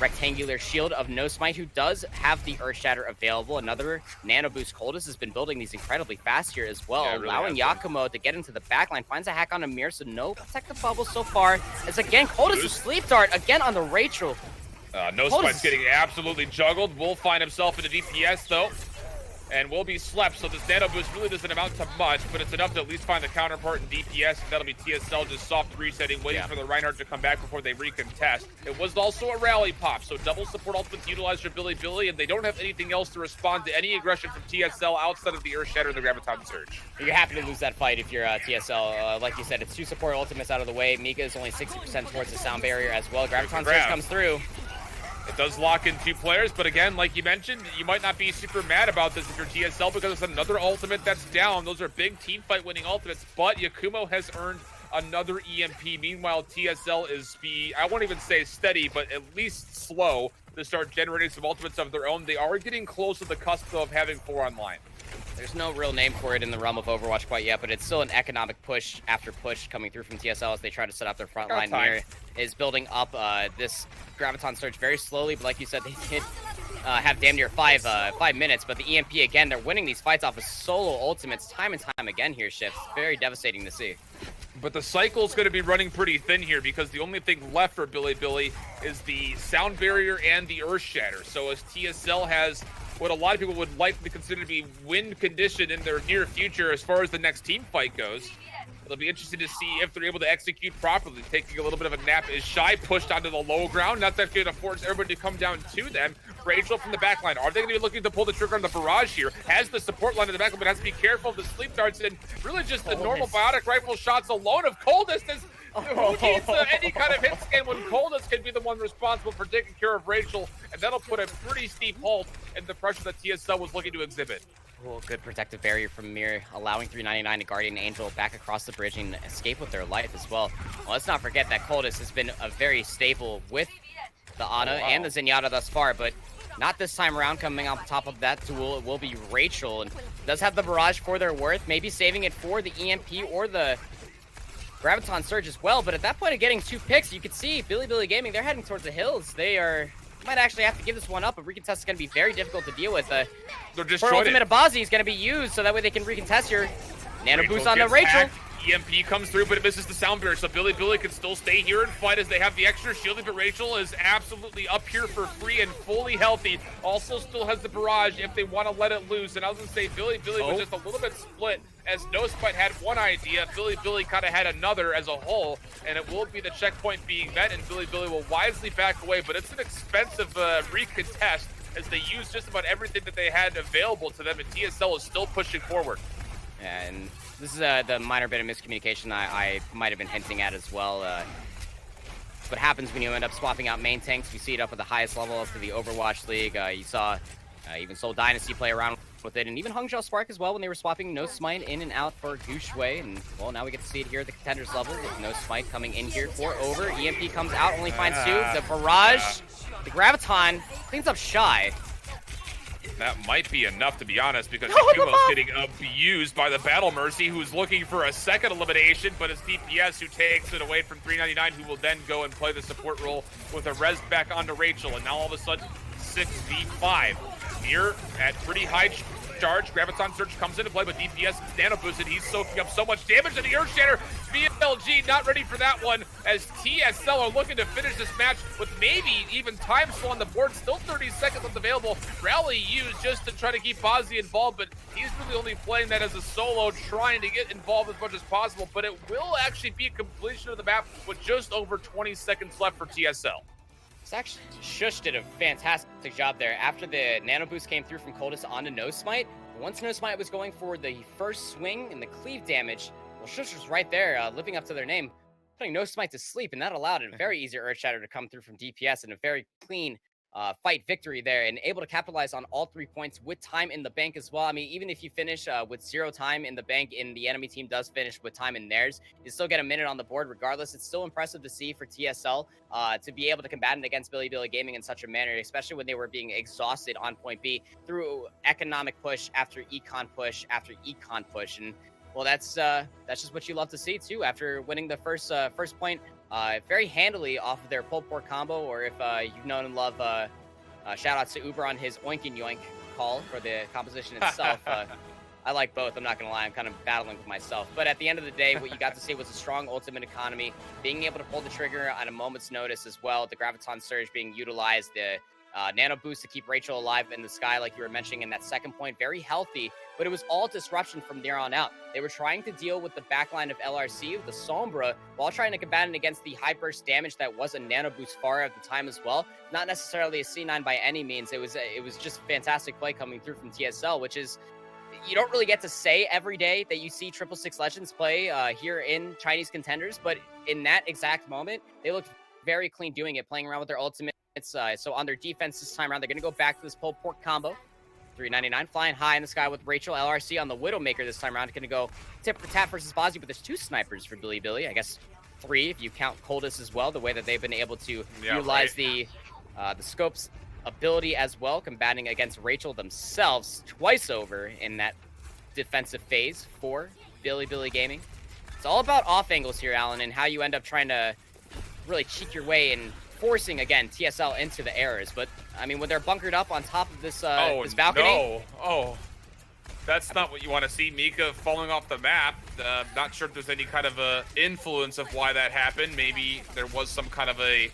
rectangular shield of No Smite, who does have the Earth Shatter available. Another Nano Boost. Coldus has been building these incredibly fast here as well, really allowing Yakumo to get into the backline. Finds a hack on Amir, so no protective bubble so far. As again, Coldus is sleep dart again on the Rachel. No Smite's getting absolutely juggled. Will find himself in the DPS though, and will be slept. So this Nano Boost really doesn't amount to much, but it's enough to at least find the counterpart in DPS. And that'll be TSL just soft resetting, waiting for the Reinhardt to come back before they recontest. It was also a rally pop, so double support ultimates utilized for Bilibili, and they don't have anything else to respond to any aggression from TSL outside of the Earth Shatter and the Graviton Surge. You're happy to lose that fight if you're TSL. Like you said, it's 2 support ultimates out of the way. Mika is only 60% towards the sound barrier as well. Graviton Surge comes through. It does lock in 2 players, but again, like you mentioned, you might not be super mad about this if you're TSL because it's another ultimate that's down. Those are big team fight winning ultimates, but Yakumo has earned another EMP. Meanwhile, TSL is, I won't even say steady, but at least slow to start generating some ultimates of their own. They are getting close to the cusp of having 4 online. There's no real name for it in the realm of Overwatch quite yet, but it's still an economic push after push coming through from TSL as they try to set up their front line. Mir is building up this Graviton Surge very slowly, but like you said, they did have damn near 5 minutes, but the EMP, again, they're winning these fights off of solo ultimates time and time again here, Shifts. Very devastating to see. But the cycle's going to be running pretty thin here because the only thing left for Bilibili is the sound barrier and the Earth Shatter. So as TSL has what a lot of people would likely consider to be win condition in their near future as far as the next team fight goes, it'll be interesting to see if they're able to execute properly. Taking a little bit of a nap is Shy pushed onto the low ground. Not that going to force everybody to come down to them. Rachel from the back line. Are they going to be looking to pull the trigger on the barrage here? Has the support line in the back, but has to be careful of the sleep darts and really just the normal biotic rifle shots alone of Coldus. Who needs any kind of hit scan when Coldus can be the one responsible for taking care of Rachel, and that'll put a pretty steep halt in the pressure that TSL was looking to exhibit. Oh, good protective barrier from Mir, allowing 399 to Guardian Angel back across the bridge and escape with their life as well. Well, let's not forget that Coldus has been a very staple with the Ana and the Zenyatta thus far, but not this time around. Coming on top of that duel, it will be Rachel, and does have the barrage for their worth, maybe saving it for the EMP or the Graviton Surge as well, but at that point of getting 2 picks, you can see Bilibili Gaming, they're heading towards the hills. They might actually have to give this one up. A recontest is going to be very difficult to deal with. They're just for Ultimate Abazi is going to be used, so that way they can recontest your Nano Boost on the Rachel. Hacked. EMP comes through, but it misses the sound barrier, so Bilibili can still stay here and fight as they have the extra shielding, but Rachel is absolutely up here for free and fully healthy. Also still has the barrage if they want to let it loose, and I was going to say Bilibili was just a little bit split as No Spite had one idea, Bilibili kind of had another as a whole, and it will be the checkpoint being met, and Bilibili will wisely back away, but it's an expensive recontest as they use just about everything that they had available to them, and TSL is still pushing forward. And this is the minor bit of miscommunication I might have been hinting at as well. That's what happens when you end up swapping out main tanks. We see it up at the highest level up to the Overwatch League. You saw even Seoul Dynasty play around with it, and even Hangzhou Spark as well when they were swapping No Smite in and out for Gushue. And well, now we get to see it here at the Contenders level with No Smite coming in here for Over. EMP comes out, only finds 2. The barrage, the Graviton cleans up Shy. That might be enough, to be honest, because Kumo's getting abused by the Battle Mercy, who's looking for a second elimination, but it's DPS who takes it away from 399, who will then go and play the support role with a res back onto Rachel, and now all of a sudden, 6v5. Here at pretty high charge, Graviton Surge comes into play, but DPS nano boosted. He's soaking up so much damage, and the Earth Shatter, BLG not ready for that one, as TSL are looking to finish this match with maybe even time still on the board. Still 30 seconds left available. Rally used just to try to keep Bozzy involved, but he's really only playing that as a solo, trying to get involved as much as possible, but it will actually be a completion of the map with just over 20 seconds left for TSL. It's actually, Shush did a fantastic job there. After the nano boost came through from Coldest onto No Smite, once No Smite was going for the first swing and the cleave damage, well, Shush was right there, living up to their name, putting No Smite to sleep, and that allowed a very easy Earth Shatter to come through from DPS and a very clean fight victory there, and able to capitalize on all 3 points with time in the bank as well. I mean, even if you finish with 0 time in the bank and the enemy team does finish with time in theirs, you still get a minute on the board regardless. It's still impressive to see for TSL to be able to combat it against Bilibili Gaming in such a manner, especially when they were being exhausted on point B through economic push after econ push after econ push. And well, that's just what you love to see too. After winning the first point very handily off of their pull port combo, or if you've known and love, shout out to Uber on his oink and yoink call for the composition itself. I like both, I'm not gonna lie, I'm kind of battling with myself. But at the end of the day, what you got to see was a strong ultimate economy, being able to pull the trigger at a moment's notice as well, the Graviton Surge being utilized, the nano boost to keep Rachel alive in the sky, like you were mentioning in that second point, very healthy, but it was all disruption from there on out. They were trying to deal with the backline of LRC, the Sombra, while trying to combat it against the high burst damage that was a nano boost far at the time as well. Not necessarily a C9 by any means. It was just fantastic play coming through from TSL, which is, you don't really get to say every day that you see 666 Legends play here in Chinese Contenders, but in that exact moment, they looked very clean doing it, playing around with their ultimate. So on their defense this time around, they're going to go back to this pull pork combo. 399 flying high in the sky with Rachel. LRC on the Widowmaker this time around. Going to go tip for tap versus Bozzy, but there's 2 snipers for Bilibili. I guess 3 if you count Coldest as well, the way that they've been able to utilize the scope's ability as well, combating against Rachel themselves twice over in that defensive phase for Bilibili Gaming. It's all about off angles here, Alan, and how you end up trying to really cheat your way and forcing, again, TSL into the errors. But, I mean, when they're bunkered up on top of this, this balcony... That's not what you want to see. Mika falling off the map. Not sure if there's any kind of influence of why that happened. Maybe there was some kind of a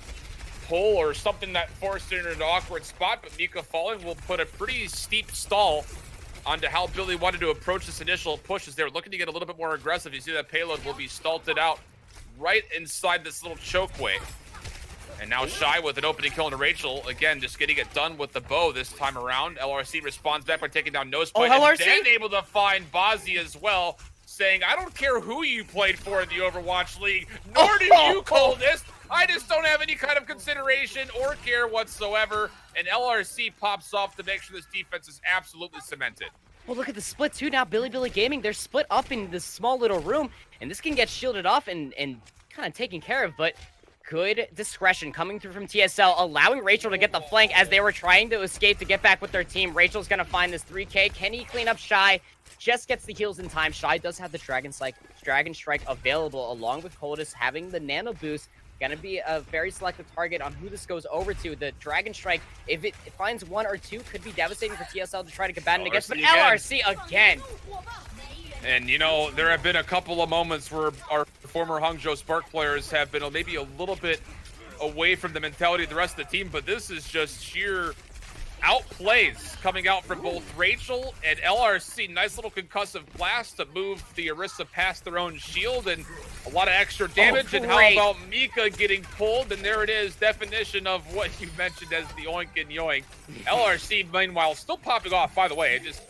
pull or something that forced her into an awkward spot, but Mika falling will put a pretty steep stall onto how Billy wanted to approach this initial push, as they were looking to get a little bit more aggressive. You see that payload will be stalled out right inside this little chokeway. And now Shy with an opening kill into Rachel. Again, just getting it done with the bow this time around. LRC responds back by taking down No Spite. And then able to find Bozzy as well, saying, I don't care who you played for in the Overwatch League, nor do you, Coldest. I just don't have any kind of consideration or care whatsoever. And LRC pops off to make sure this defense is absolutely cemented. Well, look at the split, too. Now, Bilibili Gaming, they're split up in this small little room, and this can get shielded off and kind of taken care of, but good discretion coming through from TSL, allowing Rachel to get the flank as they were trying to escape to get back with their team. Rachel's going to find this 3K. Can he clean up Shy? Just gets the heals in time. Shy does have the Dragon Strike available, along with Coldest having the Nano Boost. Going to be a very selective target on who this goes over to. The Dragon Strike, if it finds 1 or 2, could be devastating for TSL to try to combat it against, but LRC again. And, you know, there have been a couple of moments where our former Hangzhou Spark players have been maybe a little bit away from the mentality of the rest of the team, but this is just sheer outplays coming out from both Rachel and LRC. Nice little concussive blast to move the Orisa past their own shield, and a lot of extra damage. And how about Mika getting pulled? And there it is, definition of what you mentioned as the oink and yoink. LRC, meanwhile, still popping off, by the way. It just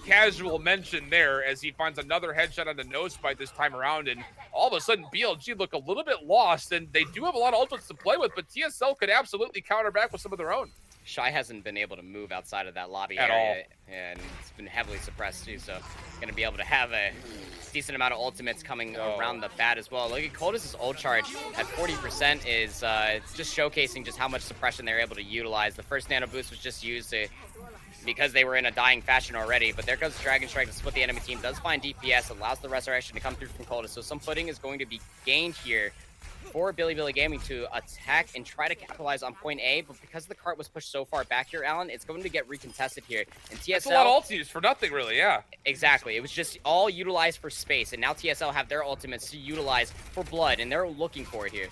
casual mention there as he finds another headshot on the nose spike this time around, and all of a sudden BLG look a little bit lost, and they do have a lot of ultimates to play with, but TSL could absolutely counter back with some of their own. Shy hasn't been able to move outside of that lobby At area, and it's been heavily suppressed too, so going to be able to have a decent amount of ultimates coming around the bat as well. Look at Coldus' ult charge at 40% is just showcasing just how much suppression they're able to utilize. The first nano boost was just used because they were in a dying fashion already, but there goes Dragon Strike to split the enemy team, does find DPS, allows the resurrection to come through from Coldus, so some footing is going to be gained here for Bilibili Gaming to attack and try to capitalize on point A, but because the cart was pushed so far back here, Alan, it's going to get recontested here. And TSL... That's a lot of ults used for nothing, really, yeah. Exactly. It was just all utilized for space, and now TSL have their ultimates to utilize for blood, and they're looking for it here.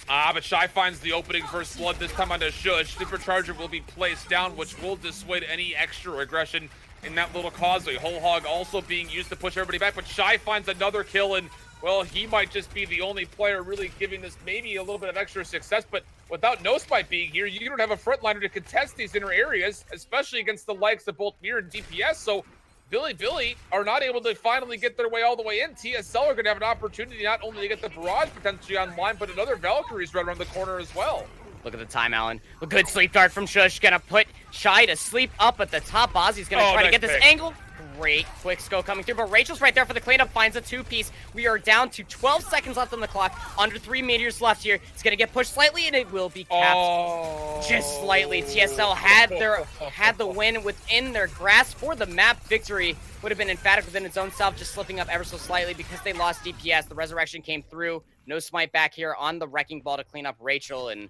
But Shy finds the opening first blood, this time onto Shush. Supercharger will be placed down, which will dissuade any extra aggression in that little causeway. Whole Hog also being used to push everybody back, but Shy finds another kill, and well, he might just be the only player really giving this maybe a little bit of extra success, but without No Spike being here, you don't have a frontliner to contest these inner areas, especially against the likes of both Mir and DPS, so Bilibili are not able to finally get their way all the way in. TSL are going to have an opportunity not only to get the barrage potentially online, but another Valkyrie's right around the corner as well. Look at the time, Alan. A good sleep dart from Shush. Gonna put Shy to sleep up at the top. Ozzy's gonna try to get this angle. Great quick scope coming through, but Rachel's right there for the cleanup, finds a two-piece. We are down to 12 seconds left on the clock, under 3 meters left here. It's gonna get pushed slightly, and it will be capped just slightly. TSL had the win within their grasp for the map victory. Would have been emphatic within its own self, just slipping up ever so slightly because they lost DPS. The resurrection came through. No smite back here on the wrecking ball to clean up Rachel, and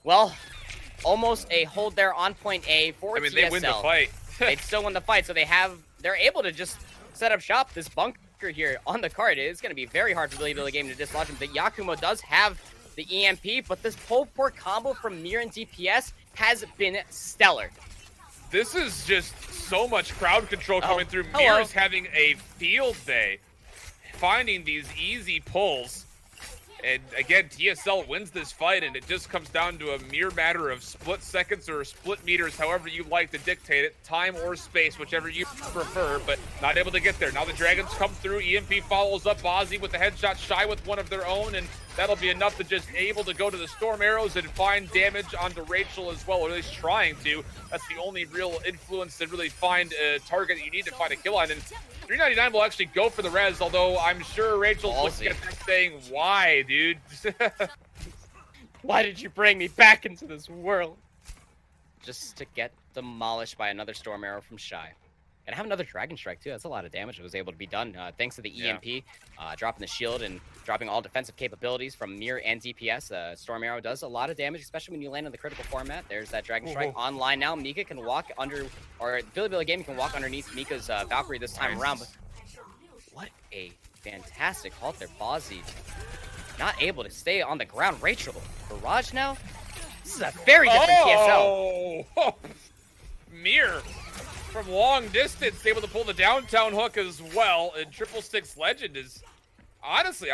well, almost a hold there on point A for TSL. They win the fight. They still win the fight, so they're able to just set up shop. This bunker here on the card is going to be very hard for Bilibili Gaming to dislodge him. The Yakumo does have the EMP, but this pull port combo from Mir and DPS has been stellar. This is just so much crowd control coming through. Mir's having a field day, finding these easy pulls. And again, TSL wins this fight, and it just comes down to a mere matter of split seconds or split meters, however you like to dictate it, time or space, whichever you prefer, but not able to get there. Now the Dragons come through, EMP follows up, Ozzy with the headshot, Shy with one of their own, and that'll be enough to just able to go to the Storm Arrows and find damage onto Rachel as well, or at least trying to. That's the only real influence to really find a target that you need to find a kill on. And 399 will actually go for the res, although I'm sure Rachel's looking at that saying, why, dude? Why did you bring me back into this world? Just to get demolished by another Storm Arrow from Shy. And have another Dragon Strike, too. That's a lot of damage that was able to be done thanks to the EMP, dropping the shield and dropping all defensive capabilities from Mir and DPS. Storm Arrow does a lot of damage, especially when you land in the critical format. There's that Dragon Strike online now. Mika can walk under, or Bilibili Gaming can walk underneath Mika's Valkyrie this time around. But what a fantastic halt there. Bozzy not able to stay on the ground. Rachel, Barrage now? This is a very different TSL. Mir from long distance, able to pull the downtown hook as well, and Triple Six Legend is honestly,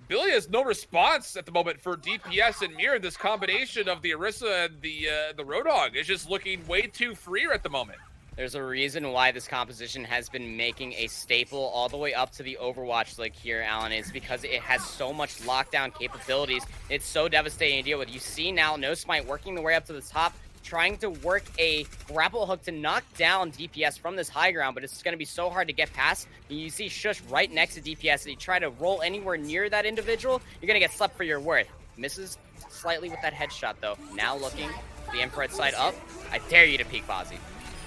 Billy has no response at the moment for DPS and Mir. This combination of the Orisa and the Roadhog is just looking way too freer at the moment. There's a reason why this composition has been making a staple all the way up to the Overwatch League here, Alan. It's because it has so much lockdown capabilities. It's so devastating to deal with. You see now No Smite working the way up to the top, trying to work a grapple hook to knock down DPS from this high ground, but it's going to be so hard to get past. You see Shush right next to DPS, and you try to roll anywhere near that individual, you're going to get slept for your worth. Misses slightly with that headshot, though. Now looking the infrared side up. I dare you to peek Bozzy.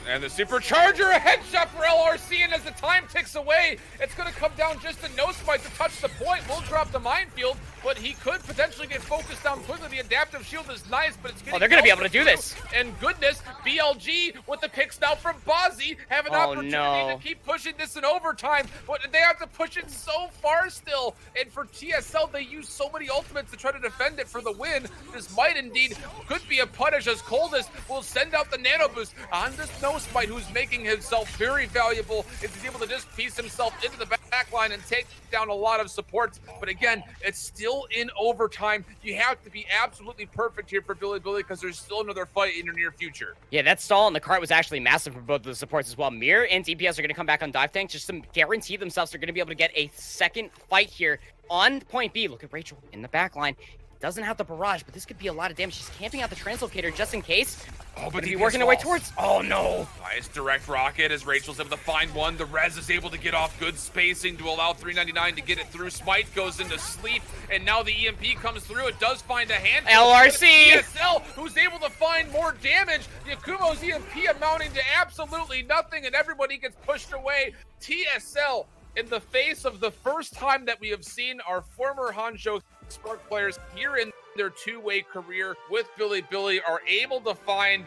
And the Supercharger, a headshot for LRC, and as the time ticks away, it's going to come down just to No Spike to touch the point. We'll drop the minefield, but he could potentially get focused down quickly. The adaptive shield is nice, but it's getting... Oh, they're going to be able to do this. And goodness, BLG with the picks now from Bozzy have an opportunity to keep pushing this in overtime, but they have to push it so far still. And for TSL, they use so many ultimates to try to defend it for the win. This might indeed could be a punish, as Coldest will send out the nano boost on this No Smite, who's making himself very valuable, and he's able to just piece himself into the back line and take down a lot of supports. But again, it's still in overtime. You have to be absolutely perfect here for Bilibili because there's still another fight in your near future. Yeah, that stall on the cart was actually massive for both of the supports as well. Mir and DPS are going to come back on dive tank just to guarantee themselves they're going to be able to get a second fight here on point B. Look at Rachel in the back line. Doesn't have the barrage, but this could be a lot of damage. She's camping out the translocator just in case. Oh, but he's working their way towards. Oh, no. Nice direct rocket as Rachel's able to find one. The Rez is able to get off good spacing to allow 399 to get it through. Smite goes into sleep, and now the EMP comes through. It does find a hand. LRC! TSL, who's able to find more damage. Yakumo's EMP amounting to absolutely nothing, and everybody gets pushed away. TSL, in the face of the first time that we have seen our former Hanzhou Spark players here in their two-way career with Bilibili, are able to find,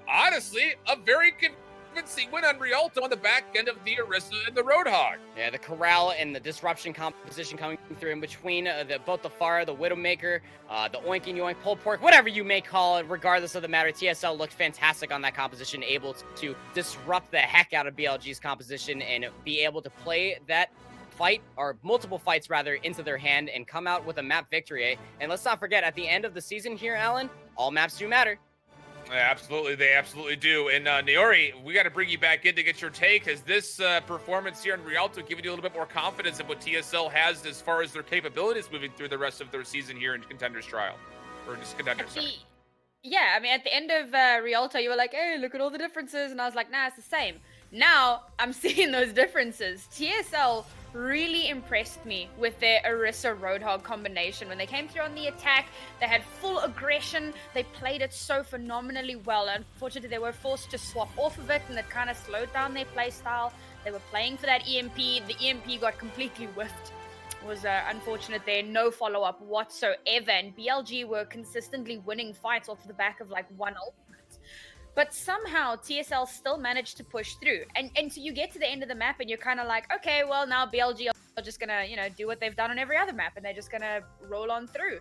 honestly, a very convincing win on Rialto on the back end of the Orisa and the Roadhog. Yeah, the Corral and the Disruption composition coming through in between both the Pharah, the Widowmaker, the Oinking Yoink, Pulled Pork, whatever you may call it, regardless of the matter. TSL looked fantastic on that composition, able to disrupt the heck out of BLG's composition and be able to play that fight, or multiple fights rather, into their hand and come out with a map victory. And let's not forget, at the end of the season here, Alan, all maps do matter. Yeah, absolutely, they absolutely do. And Naori, we got to bring you back in to get your take. Has this performance here in Rialto given you a little bit more confidence in what TSL has as far as their capabilities moving through the rest of their season here in Contenders Trial? Or just Contenders, sorry. Yeah, I mean, at the end of Rialto, you were like, hey, look at all the differences. And I was like, nah, it's the same. Now, I'm seeing those differences. TSL really impressed me with their Orisa Roadhog combination. When they came through on the attack, they had full aggression. They played it so phenomenally well. Unfortunately, they were forced to swap off of it, and it kind of slowed down their play style. They were playing for that EMP. The EMP got completely whiffed. It was unfortunate there. No follow-up whatsoever. And BLG were consistently winning fights off the back of like one ultimate. But somehow TSL still managed to push through. And so you get to the end of the map and you're kind of like, okay, well, now BLG are just going to, do what they've done on every other map, and they're just going to roll on through.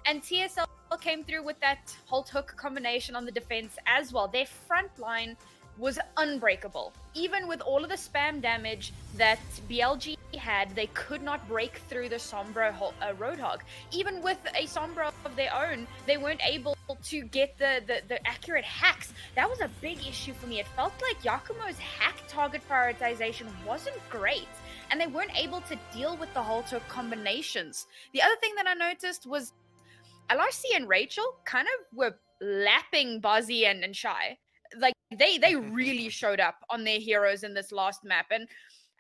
And TSL came through with that Halt Hook combination on the defense as well. Their front line was unbreakable. Even with all of the spam damage that BLG had, they could not break through the Sombra Roadhog. Even with a Sombra of their own, they weren't able to get the accurate hacks. That was a big issue for me. It felt like Yakumo's hack target prioritization wasn't great, and they weren't able to deal with the Halt Hook combinations. The other thing that I noticed was Lasky and Rachel kind of were lapping Bozzy and Shy. Like, they really showed up on their heroes in this last map, and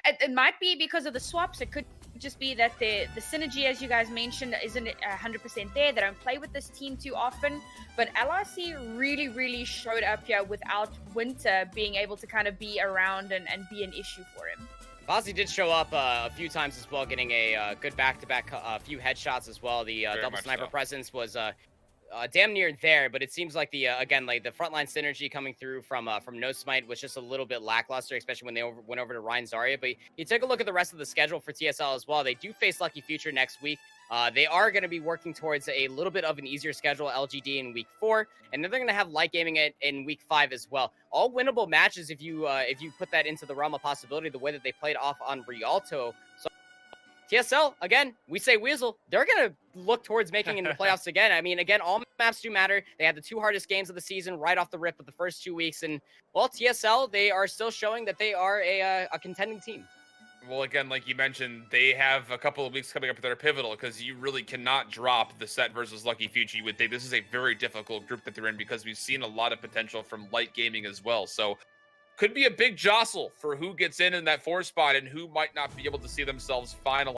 it might be because of the swaps. It could just be that the synergy, as you guys mentioned, isn't 100% there. They don't play with this team too often, but LRC really showed up here without Winter being able to kind of be around and be an issue for him. Bozzy did show up a few times as well, getting a good back-to-back few headshots as well. The double sniper presence was damn near there, but it seems like the again, like the frontline synergy coming through from No Smite was just a little bit lackluster, especially when they went over to Ryan Zarya. But you take a look at the rest of the schedule for TSL as well. They do face Lucky Future next week. They are going to be working towards a little bit of an easier schedule, LGD in week 4, and then they're going to have light gaming in week 5 as well. All winnable matches if you put that into the realm of possibility, the way that they played off on Rialto. So TSL, again, we say Weasel, they're going to look towards making it into the playoffs again. I mean, again, all maps do matter. They had the 2 hardest games of the season right off the rip of the first 2 weeks. And, well, TSL, they are still showing that they are a contending team. Well, again, like you mentioned, they have a couple of weeks coming up that are pivotal because you really cannot drop the set versus Lucky Future. You would think this is a very difficult group that they're in because we've seen a lot of potential from light gaming as well. So could be a big jostle for who gets in that 4 spot and who might not be able to see themselves finalize